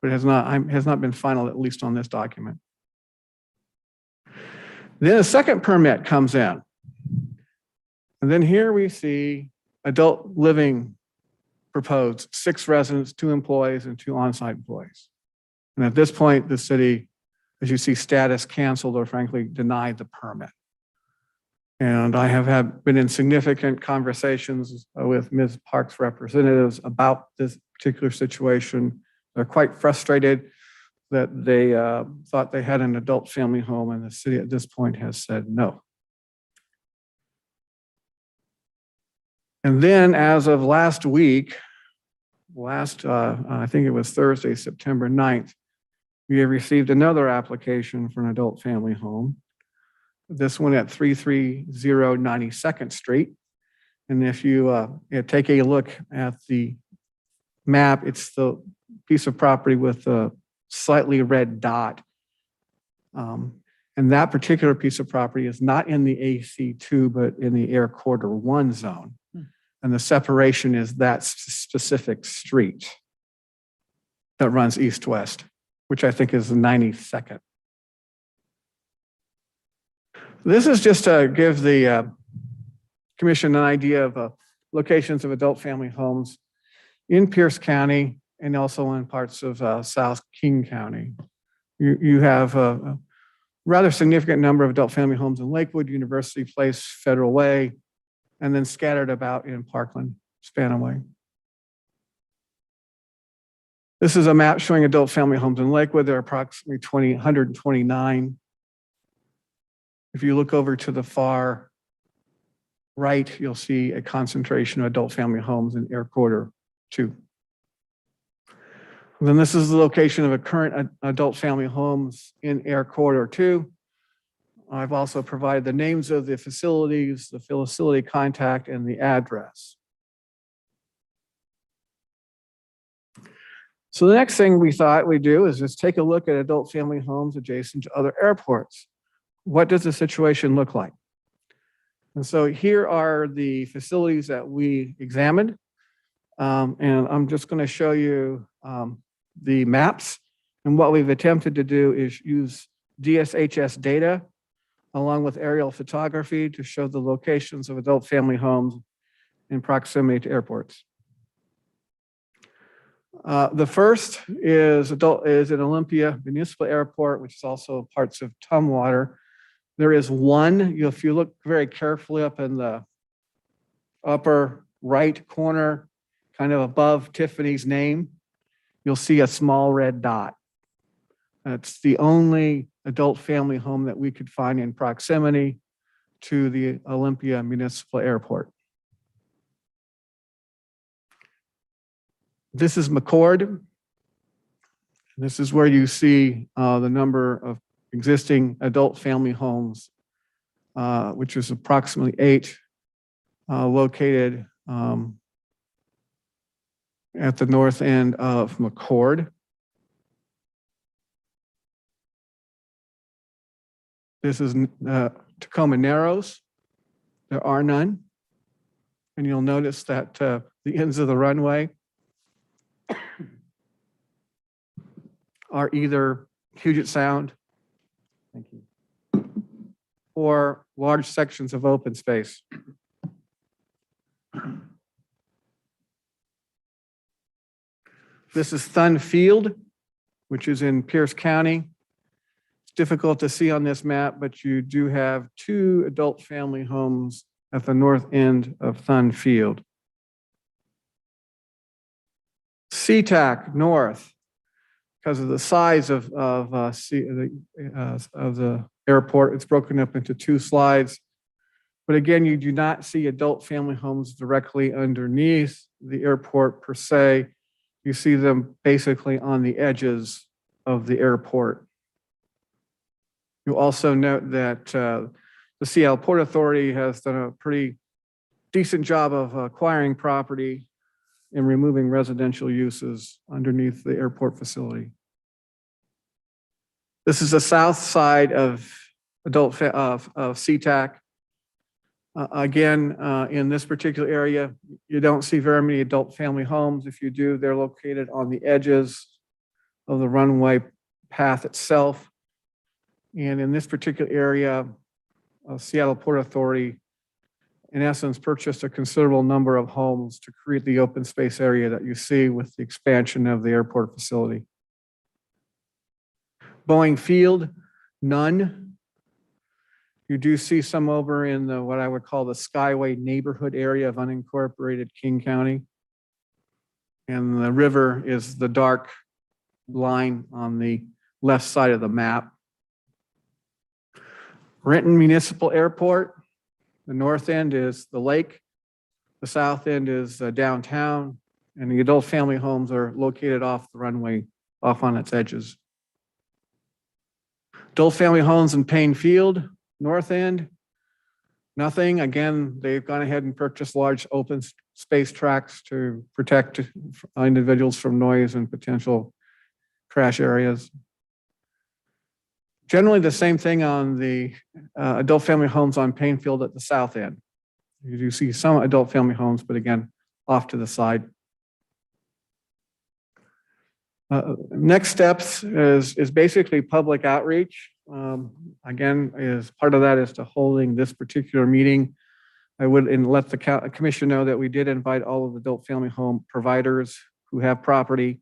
but has not been final, at least on this document. Then a second permit comes in. And then here we see adult living proposed, 6 residents, 2 employees, and 2 on-site employees. And at this point, the city, as you see, status canceled or frankly denied the permit. And I have been in significant conversations with Ms. Park's representatives about this particular situation. They're quite frustrated that they thought they had an adult family home, and the city at this point has said no. And then as of last week, I think it was Thursday, September 9th, we have received another application for an adult family home. This one at 330 92nd Street. And if you take a look at the map, it's the piece of property with a slightly red dot. And that particular piece of property is not in the AC2, but in the Air Quarter 1 zone. And the separation is that specific street that runs east-west, which I think is the 92nd. This is just to give the commission an idea of locations of adult family homes in Pierce County and also in parts of South King County. You have a rather significant number of adult family homes in Lakewood, University Place, Federal Way, and then scattered about in Parkland, Spanaway. This is a map showing adult family homes in Lakewood. There are approximately 129. If you look over to the far right, you'll see a concentration of adult family homes in Air Quarter 2. And then this is the location of a current adult family homes in Air Quarter 2. I've also provided the names of the facilities, the facility contact, and the address. So the next thing we thought we'd do is just take a look at adult family homes adjacent to other airports. What does the situation look like? And so here are the facilities that we examined. And I'm just going to show you the maps. And what we've attempted to do is use DSHS data along with aerial photography to show the locations of adult family homes in proximity to airports. The first is in Olympia Municipal Airport, which is also parts of Tumwater. There is one, if you look very carefully up in the upper right corner, kind of above Tiffany's name, you'll see a small red dot. That's the only adult family home that we could find in proximity to the Olympia Municipal Airport. This is McCord. This is where you see the number of existing adult family homes, which is approximately 8 located at the north end of McCord. This is Tacoma Narrows. There are none. And you'll notice that the ends of the runway are either Puget Sound, thank you, or large sections of open space. This is Thun Field, which is in Pierce County. It's difficult to see on this map, but you do have 2 adult family homes at the north end of Thun Field. SeaTac North, because of the size of the airport, it's broken up into 2 slides. But again, you do not see adult family homes directly underneath the airport per se. You see them basically on the edges of the airport. You'll also note that the Seattle Port Authority has done a pretty decent job of acquiring property and removing residential uses underneath the airport facility. This is the south side of SeaTac. Again, in this particular area, you don't see very many adult family homes. If you do, they're located on the edges of the runway path itself. And in this particular area, Seattle Port Authority, in essence, purchased a considerable number of homes to create the open space area that you see with the expansion of the airport facility. Boeing Field, none. You do see some over in the what I would call the Skyway neighborhood area of unincorporated King County. And the river is the dark line on the left side of the map. Renton Municipal Airport, the north end is the lake, the south end is downtown, and the adult family homes are located off the runway, off on its edges. Adult family homes in Payne Field, north end, nothing. Again, they've gone ahead and purchased large open space tracts to protect individuals from noise and potential crash areas. Generally the same thing on the adult family homes on Payne Field at the south end. You do see some adult family homes, but again, off to the side. Next steps is basically public outreach. Again, is part of that is to holding this particular meeting. I would let the commission know that we did invite all of the adult family home providers who have property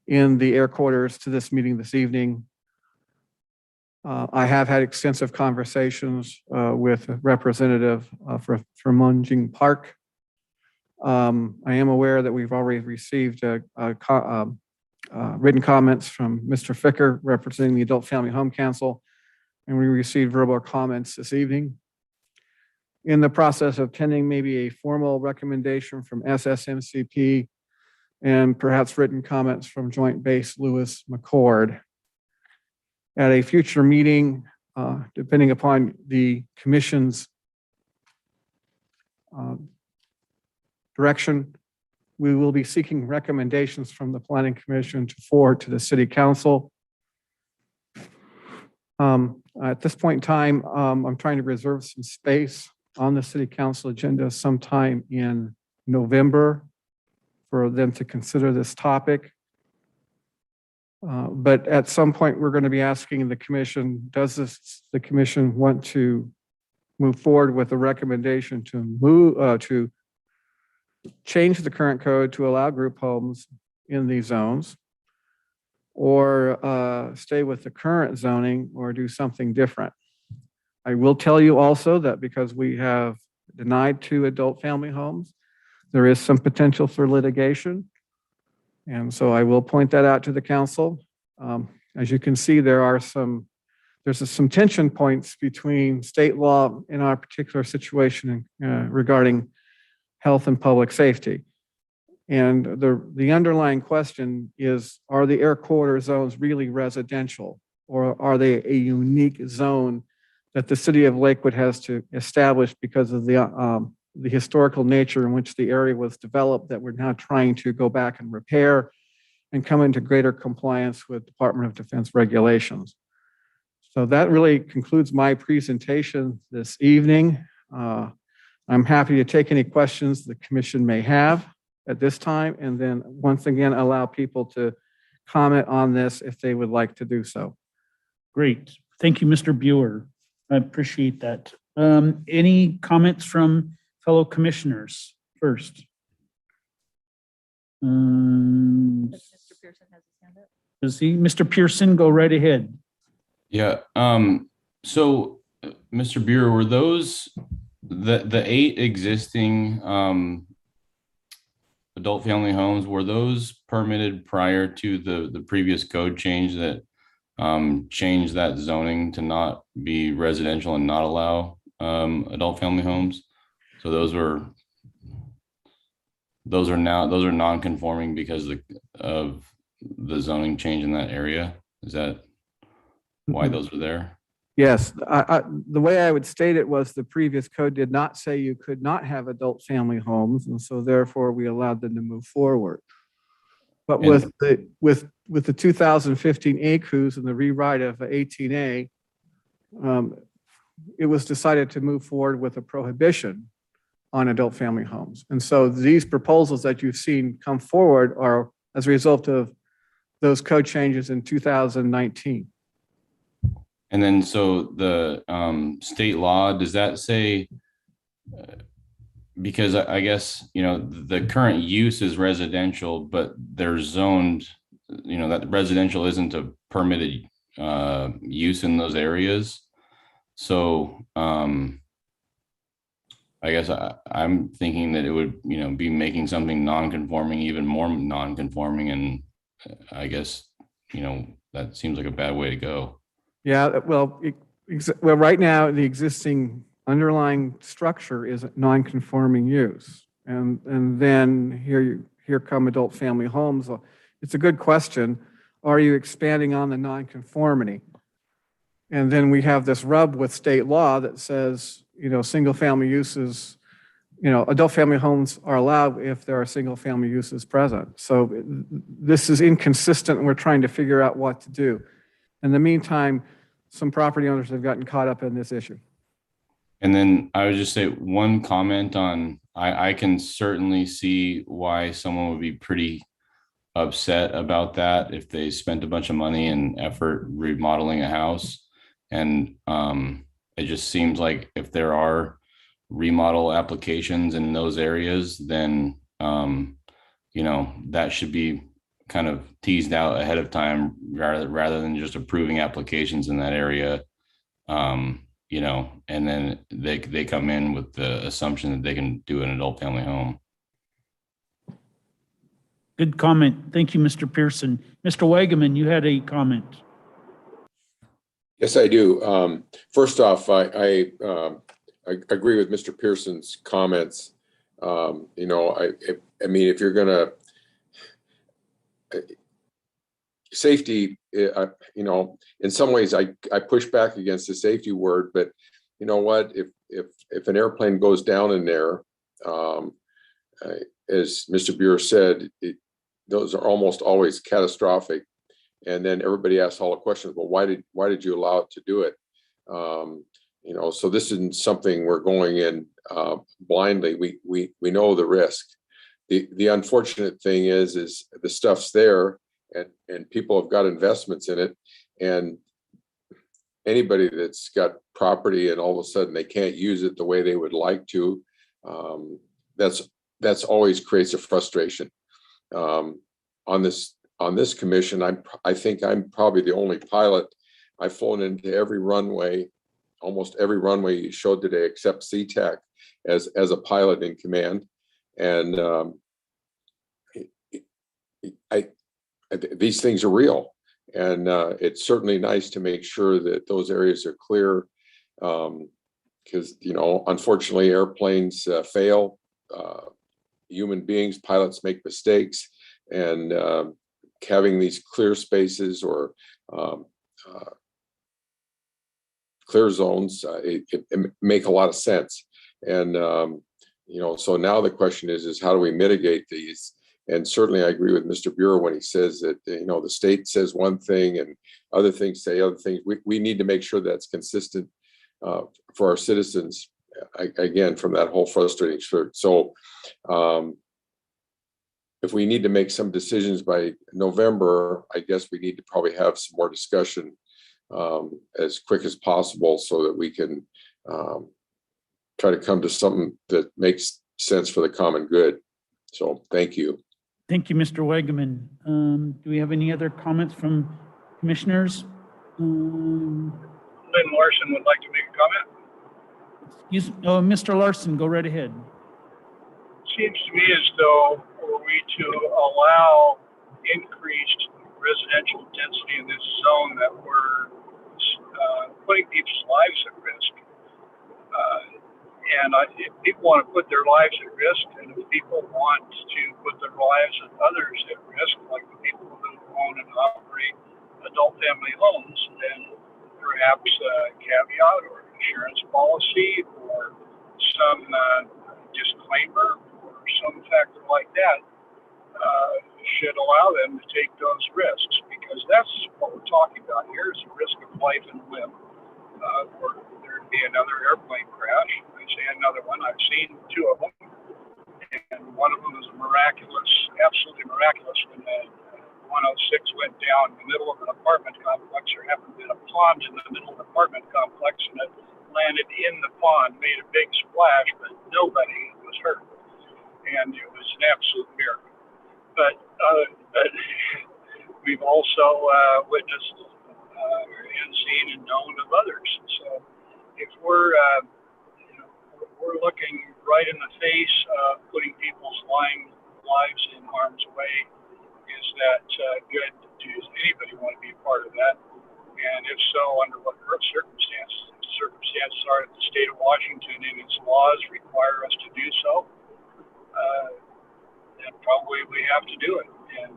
in the air quarters to this meeting this evening. I have had extensive conversations with a representative for Munjing Park. I am aware that we've already received written comments from Mr. Ficker representing the Adult Family Home Council, and we received verbal comments this evening. In the process of pending maybe a formal recommendation from SSMCP and perhaps written comments from Joint Base Lewis McCord. At a future meeting, depending upon the commission's direction, we will be seeking recommendations from the Planning Commission to forward to the City Council. At this point in time, I'm trying to reserve some space on the City Council agenda sometime in November for them to consider this topic. But at some point, we're going to be asking the commission, does the commission want to move forward with a recommendation to change the current code to allow group homes in these zones, or stay with the current zoning, or do something different? I will tell you also that because we have denied 2 adult family homes, there is some potential for litigation. And so I will point that out to the council. As you can see, there's some tension points between state law in our particular situation regarding health and public safety. And the underlying question is, are the air quarter zones really residential, or are they a unique zone that the city of Lakewood has to establish because of the the historical nature in which the area was developed that we're now trying to go back and repair and come into greater compliance with Department of Defense regulations. So that really concludes my presentation this evening. I'm happy to take any questions the commission may have at this time, and then once again, allow people to comment on this if they would like to do so. Great. Thank you, Mr. Buer. I appreciate that. Any comments from fellow commissioners first? Mr. Pearson has his hand up. Does he? Mr. Pearson, go right ahead. Yeah. So, Mr. Buer, were those the 8 existing adult family homes, were those permitted prior to the previous code change that changed that zoning to not be residential and not allow adult family homes? So those are non-conforming because of the zoning change in that area. Is that why those are there? Yes, the way I would state it was the previous code did not say you could not have adult family homes, and so therefore we allowed them to move forward. But with the 2015 AICUZ and the rewrite of 18A, it was decided to move forward with a prohibition on adult family homes. And so these proposals that you've seen come forward are as a result of those code changes in 2019. And then, so the state law, does that say, because I guess, the current use is residential, but they're zoned, that residential isn't a permitted use in those areas. So I guess I'm thinking that it would, be making something non-conforming even more non-conforming. And I guess, that seems like a bad way to go. Yeah, well, right now, the existing underlying structure is non-conforming use. And then here come adult family homes. It's a good question. Are you expanding on the non-conformity? And then we have this rub with state law that says, single family uses, adult family homes are allowed if there are single family uses present. So this is inconsistent and we're trying to figure out what to do. In the meantime, some property owners have gotten caught up in this issue. And then I would just say one comment on, I can certainly see why someone would be pretty upset about that if they spent a bunch of money and effort remodeling a house. And it just seems like if there are remodel applications in those areas, then, that should be kind of teased out ahead of time rather than just approving applications in that area. And then they come in with the assumption that they can do an adult family home. Good comment. Thank you, Mr. Pearson. Mr. Wagaman, you had a comment. Yes, I do. First off, I agree with Mr. Pearson's comments. I mean, if you're gonna safety, in some ways I push back against the safety word, but you know what? If an airplane goes down in there, as Mr. Buer said, those are almost always catastrophic. And then everybody asks all the questions. Well, why did you allow it to do it? So this isn't something we're going in blindly. We know the risk. The unfortunate thing is the stuff's there, and people have got investments in it, and anybody that's got property and all of a sudden they can't use it the way they would like to, that's always creates a frustration. On this commission, I think I'm probably the only pilot. I've flown into every runway, almost every runway you showed today, except SeaTac as a pilot in command. And these things are real, and it's certainly nice to make sure that those areas are clear, because unfortunately airplanes fail, human beings, pilots make mistakes, and having these clear spaces or clear zones, it make a lot of sense. And So now the question is how do we mitigate these? And certainly I agree with Mr. Bureau when he says that, the state says one thing and other things say other things. We need to make sure that's consistent for our citizens, again, from that whole frustrating spirit. So if we need to make some decisions by November, I guess we need to probably have some more discussion as quick as possible so that we can try to come to something that makes sense for the common good. So thank you. Thank you, Mr. Wegeman. Do we have any other comments from commissioners? Lynn Larson would like to make a comment. Mr. Larson, go right ahead. Seems to me as though were we to allow increased residential density in this zone that we're putting people's lives at risk. And if people want to put their lives at risk, and if people want to put their lives of others at risk, like the people who own and operate adult family homes, then perhaps a caveat or insurance policy or some disclaimer or some factor like that should allow them to take those risks, because that's what we're talking about here is the risk of life and limb. Or there would be another airplane crash. I say another one. I've seen two of them, and one of them was absolutely miraculous, when the 106 went down in the middle of an apartment complex. There happened to be a pond in the middle of the apartment complex, and it landed in the pond, made a big splash, but nobody was hurt, and it was an absolute miracle. But we've also witnessed and seen and known of others. So if we're looking right in the face of putting people's lives in harm's way, is that good? Does anybody want to be a part of that? And if so, under what circumstances? If the circumstances are that the state of Washington and its laws require us to do so, then probably we have to do it and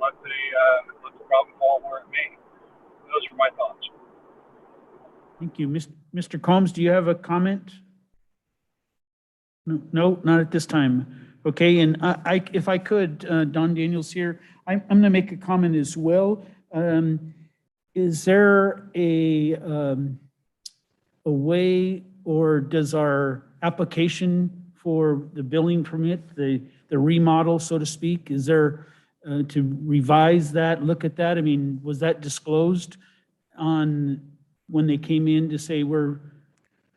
let the problem fall where it may. Those are my thoughts. Thank you. Mr. Combs, do you have a comment? No, not at this time. Okay, and if I could, Don Daniels here, I'm going to make a comment as well. Is there a way, or does our application for the building permit, the remodel, so to speak, is there to revise that, look at that? I mean, was that disclosed on when they came in to say we're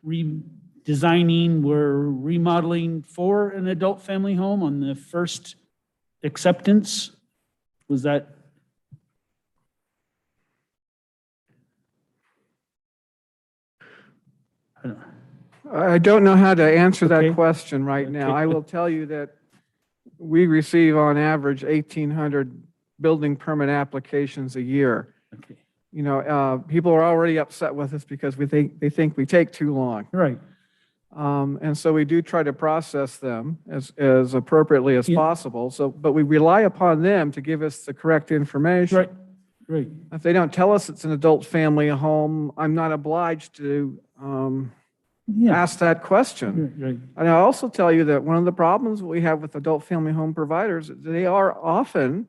redesigning, we're remodeling for an adult family home on the first acceptance? Was that? I don't know how to answer Okay. that question right now. Okay. I will tell you that we receive on average 1,800 building permit applications a year. Okay. People are already upset with us because they think we take too long. Right. And so we do try to process them as appropriately as Yeah. possible. But we rely upon them to give us the correct information. Right. Right. If they don't tell us it's an adult family home, I'm not obliged to Yeah. ask that question. Right. And I'll also tell you that one of the problems we have with adult family home providers, they are often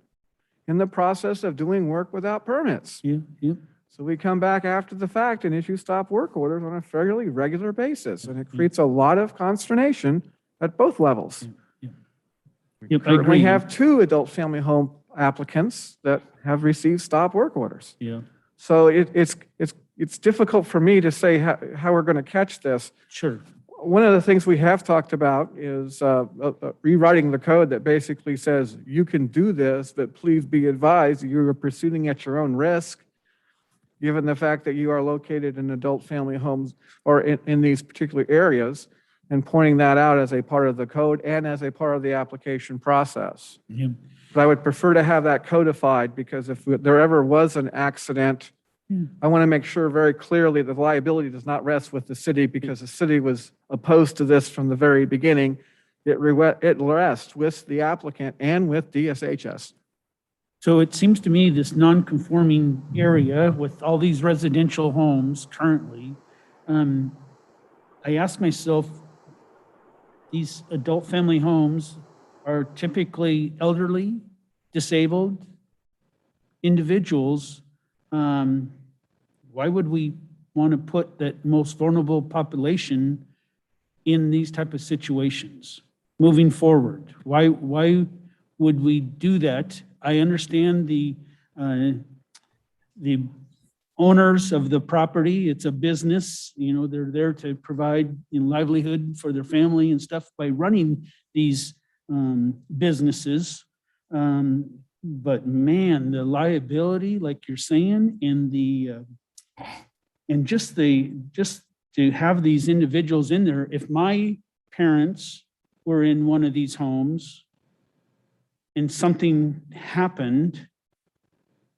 in the process of doing work without permits. Yeah. Yeah. So we come back after the fact and issue stop work orders on a fairly regular basis, and it creates a lot of consternation at both levels. Yep, We I currently agree. have 2 adult family home applicants that have received stop work orders. Yeah. So it's difficult for me to say how we're going to catch this. Sure. One of the things we have talked about is rewriting the code that basically says you can do this, but please be advised you are proceeding at your own risk, given the fact that you are located in adult family homes or in these particular areas, and pointing that out as a part of the code and as a part of the application process. Yeah. But I would prefer to have that codified, because if there ever was an accident, Yeah. I want to make sure very clearly that the liability does not rest with the city, because the city was opposed to this from the very beginning. It rests with the applicant and with DSHS. So it seems to me this non-conforming area with all these residential homes currently, I ask myself, these adult family homes are typically elderly, disabled individuals. Why would we want to put that most vulnerable population in these type of situations moving forward? Why would we do that? I understand the owners of the property. It's a business, you know, they're there to provide livelihood for their family and stuff by running these businesses. But man, the liability, like you're saying, and just to have these individuals in there. If my parents were in one of these homes and something happened,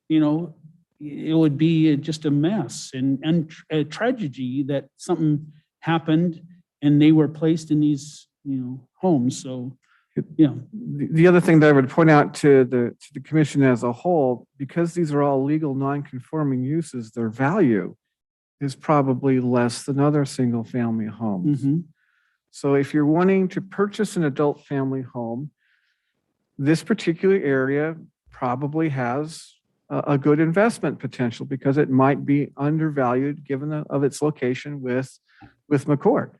you know, it would be just a mess and a tragedy that something happened and they were placed in these, you know, homes. So, yeah. The other thing that I would point out to the commission as a whole, because these are all legal non-conforming uses, their value is probably less than other single family homes. Mhm. So if you're wanting to purchase an adult family home, this particular area probably has a good investment potential because it might be undervalued given of its location with McCord.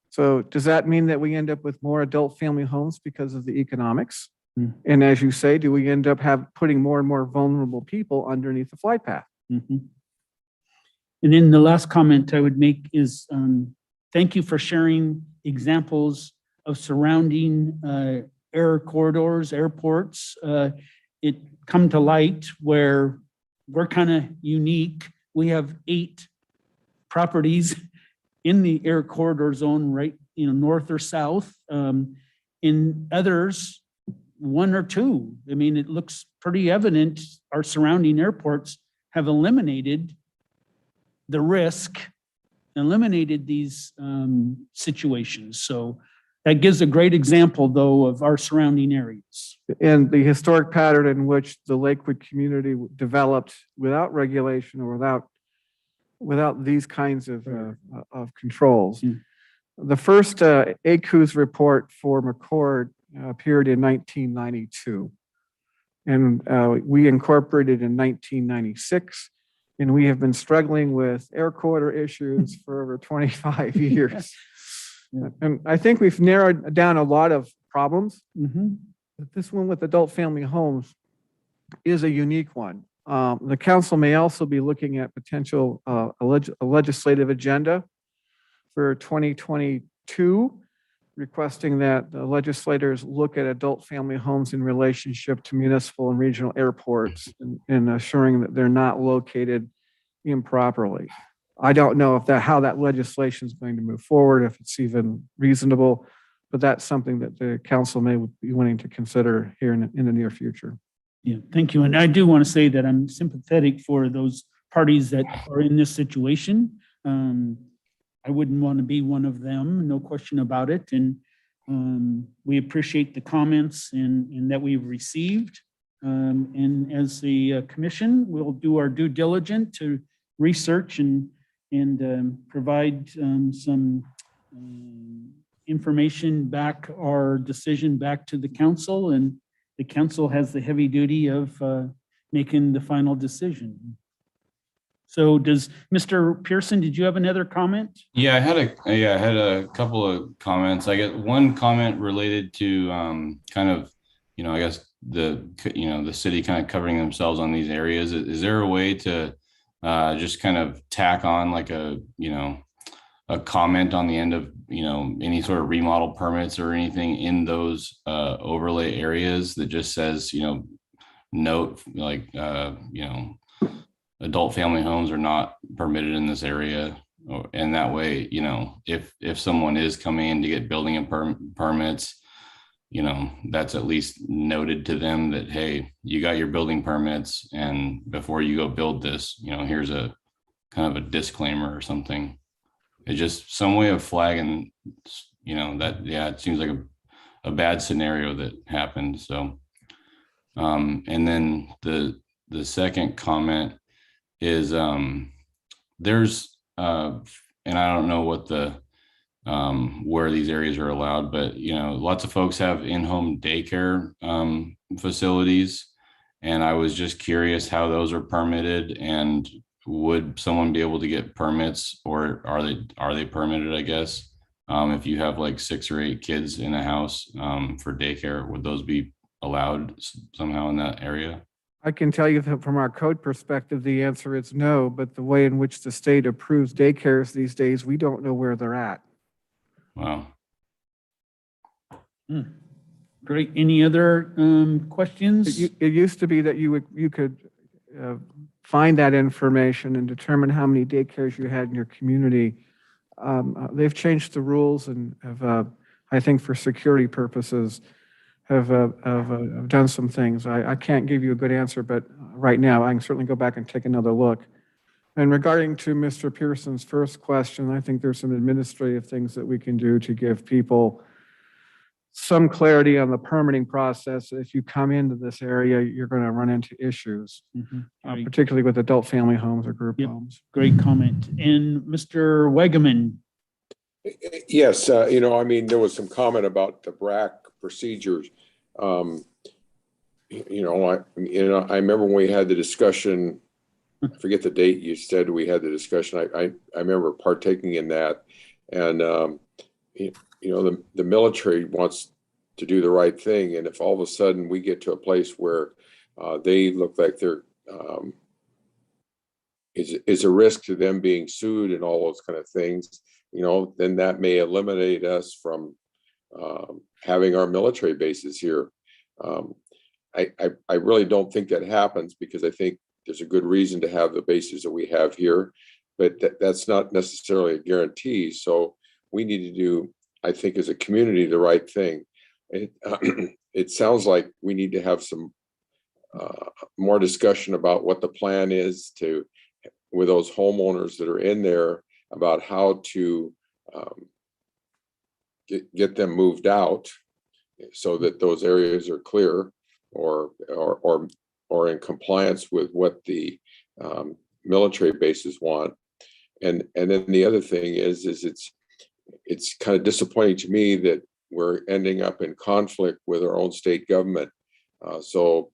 So does that mean that we end up with more adult family homes because of the economics? Mm. And as you say, do we end up putting more and more vulnerable people underneath the flight path? Mhm. And then the last comment I would make is thank you for sharing examples of surrounding air corridors, airports. It come to light where we're kind of unique. We have 8 properties in the air corridor zone, right, you know, north or south. In others, 1 or 2. I mean, it looks pretty evident our surrounding airports have eliminated the risk, eliminated these situations. So that gives a great example, though, of our surrounding areas. And the historic pattern in which the Lakewood community developed without regulation or without these kinds of controls. Mm. The first AICUZ report for McCord appeared in 1992. And we incorporated in 1996. And we have been struggling with air corridor issues for over 25 years. Yeah. And I think we've narrowed down a lot of problems. Mm-hmm. But this one with adult family homes is a unique one. The council may also be looking at potential a legislative agenda for 2022, requesting that the legislators look at adult family homes in relationship to municipal and regional airports and assuring that they're not located improperly. I don't know how that legislation is going to move forward, if it's even reasonable, but that's something that the council may be wanting to consider here in the near future. Yeah, thank you. And I do want to say that I'm sympathetic for those parties that are in this situation. I wouldn't want to be one of them, no question about it. And we appreciate the comments and that we've received. And as the commission, we'll do our due diligence to research and provide some information back, our decision back to the council, and the council has the heavy duty of making the final decision. So does Mr. Pearson, did you have another comment? Yeah, I had a couple of comments. I get one comment related to kind of, you know, I guess the city kind of covering themselves on these areas. Is there a way to just kind of tack on like a comment on the end of, any sort of remodel permits or anything in those overlay areas that just says, note like, adult family homes are not permitted in this area. And that way, if someone is coming in to get building and permits, that's at least noted to them that, hey, you got your building permits, and before you go build this, here's a kind of a disclaimer or something. It's just some way of flagging, that, yeah, it seems like a bad scenario that happened. So, and then the second comment is there's, and I don't know what the where these areas are allowed, but lots of folks have in-home daycare facilities. And I was just curious how those are permitted, and would someone be able to get permits, or are they permitted, I guess? If you have like 6 or 8 kids in a house for daycare, would those be allowed somehow in that area? I can tell you that from our code perspective, the answer is no, but the way in which the state approves daycares these days, we don't know where they're at. Wow. Great. Any other questions? It used to be that you could find that information and determine how many daycares you had in your community. They've changed the rules and have, I think for security purposes, have done some things. I can't give you a good answer, but right now I can certainly go back and take another look. And regarding to Mr. Pearson's first question, I think there's some administrative things that we can do to give people some clarity on the permitting process. If you come into this area, you're going to run into issues, Great. particularly with adult family homes or group homes. Great comment. And Mr. Wegeman. Yes, there was some comment about the BRAC procedures. I remember when we had the discussion, I forget the date you said we had the discussion. I remember partaking in that, and the military wants to do the right thing, and if all of a sudden we get to a place where they look like they're is a risk to them being sued and all those kind of things, then that may eliminate us from having our military bases here. I really don't think that happens, because I think there's a good reason to have the bases that we have here, but that's not necessarily a guarantee. So we need to do, I think, as a community, the right thing. It sounds like we need to have some more discussion about what the plan is with those homeowners that are in there, about how to get them moved out so that those areas are clear or in compliance with what the military bases want. And then the other thing is it's kind of disappointing to me that we're ending up in conflict with our own state government. So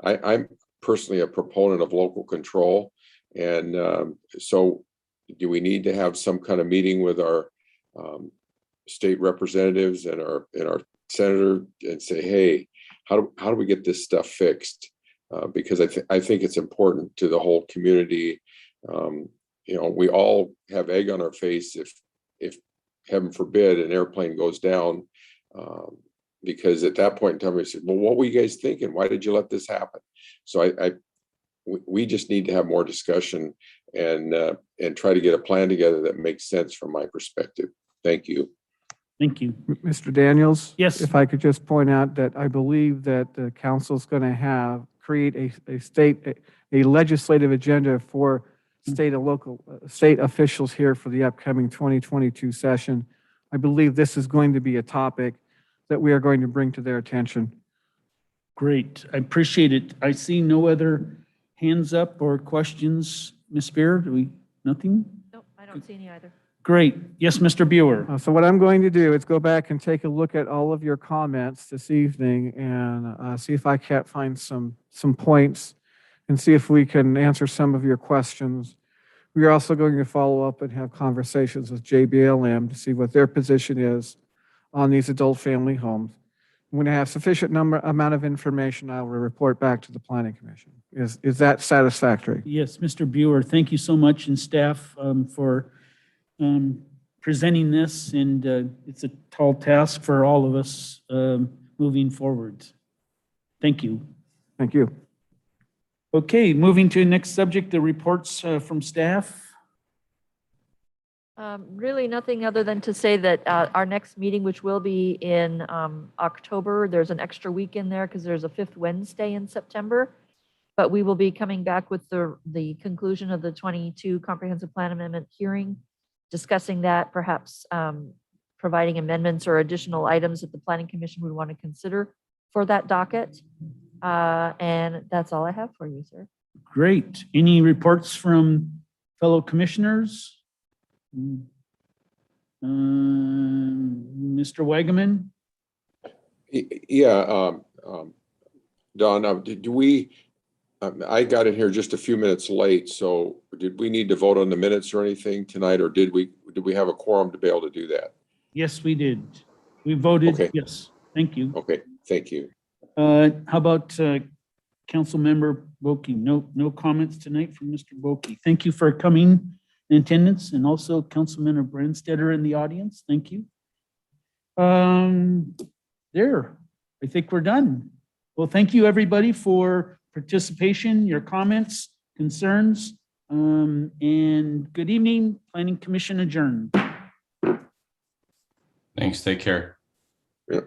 I'm personally a proponent of local control. And so do we need to have some kind of meeting with our state representatives and our senator and say, hey, how do we get this stuff fixed? Because I think it's important to the whole community. We all have egg on our face if heaven forbid an airplane goes down, because at that point in time we said, well, what were you guys thinking? Why did you let this happen? So we just need to have more discussion and try to get a plan together that makes sense from my perspective. Thank you. Thank you. Mr. Daniels? Yes. If I could just point out that I believe that the council's going to create a legislative agenda for state and local state officials here for the upcoming 2022 session. I believe this is going to be a topic that we are going to bring to their attention. Great. I appreciate it. I see no other hands up or questions. Ms. Spear, nothing? Nope, I don't see any either. Great. Yes, Mr. Buer. So what I'm going to do is go back and take a look at all of your comments this evening and see if I can't find some points and see if we can answer some of your questions. We are also going to follow up and have conversations with JBLM to see what their position is on these adult family homes. When I have sufficient amount of information, I will report back to the Planning Commission. Is that satisfactory? Yes, Mr. Buer, thank you so much, and staff for presenting this, and it's a tall task for all of us moving forward. Thank you. Thank you. Okay, moving to the next subject, the reports from staff. Really nothing other than to say that our next meeting, which will be in October, there's an extra week in there because there's a 5th Wednesday in September. But we will be coming back with the conclusion of the 22 Comprehensive Plan Amendment hearing, discussing that, perhaps providing amendments or additional items that the Planning Commission would want to consider for that docket. And that's all I have for you, sir. Great. Any reports from fellow commissioners? Mr. Wagaman? Yeah, Don, do we, I got in here just a few minutes late, so did we need to vote on the minutes or anything tonight, or did we have a quorum to be able to do that? Yes, we did. We voted, Okay. yes. Thank you. Okay, thank you. How about Councilmember Boki? No comments tonight from Mr. Boki. Thank you for coming in attendance, and also Councilmember Branstetter in the audience. Thank you. There, I think we're done. Well, thank you, everybody, for participation, your comments, concerns, and good evening. Planning Commission adjourned. Thanks. Take care. Yeah.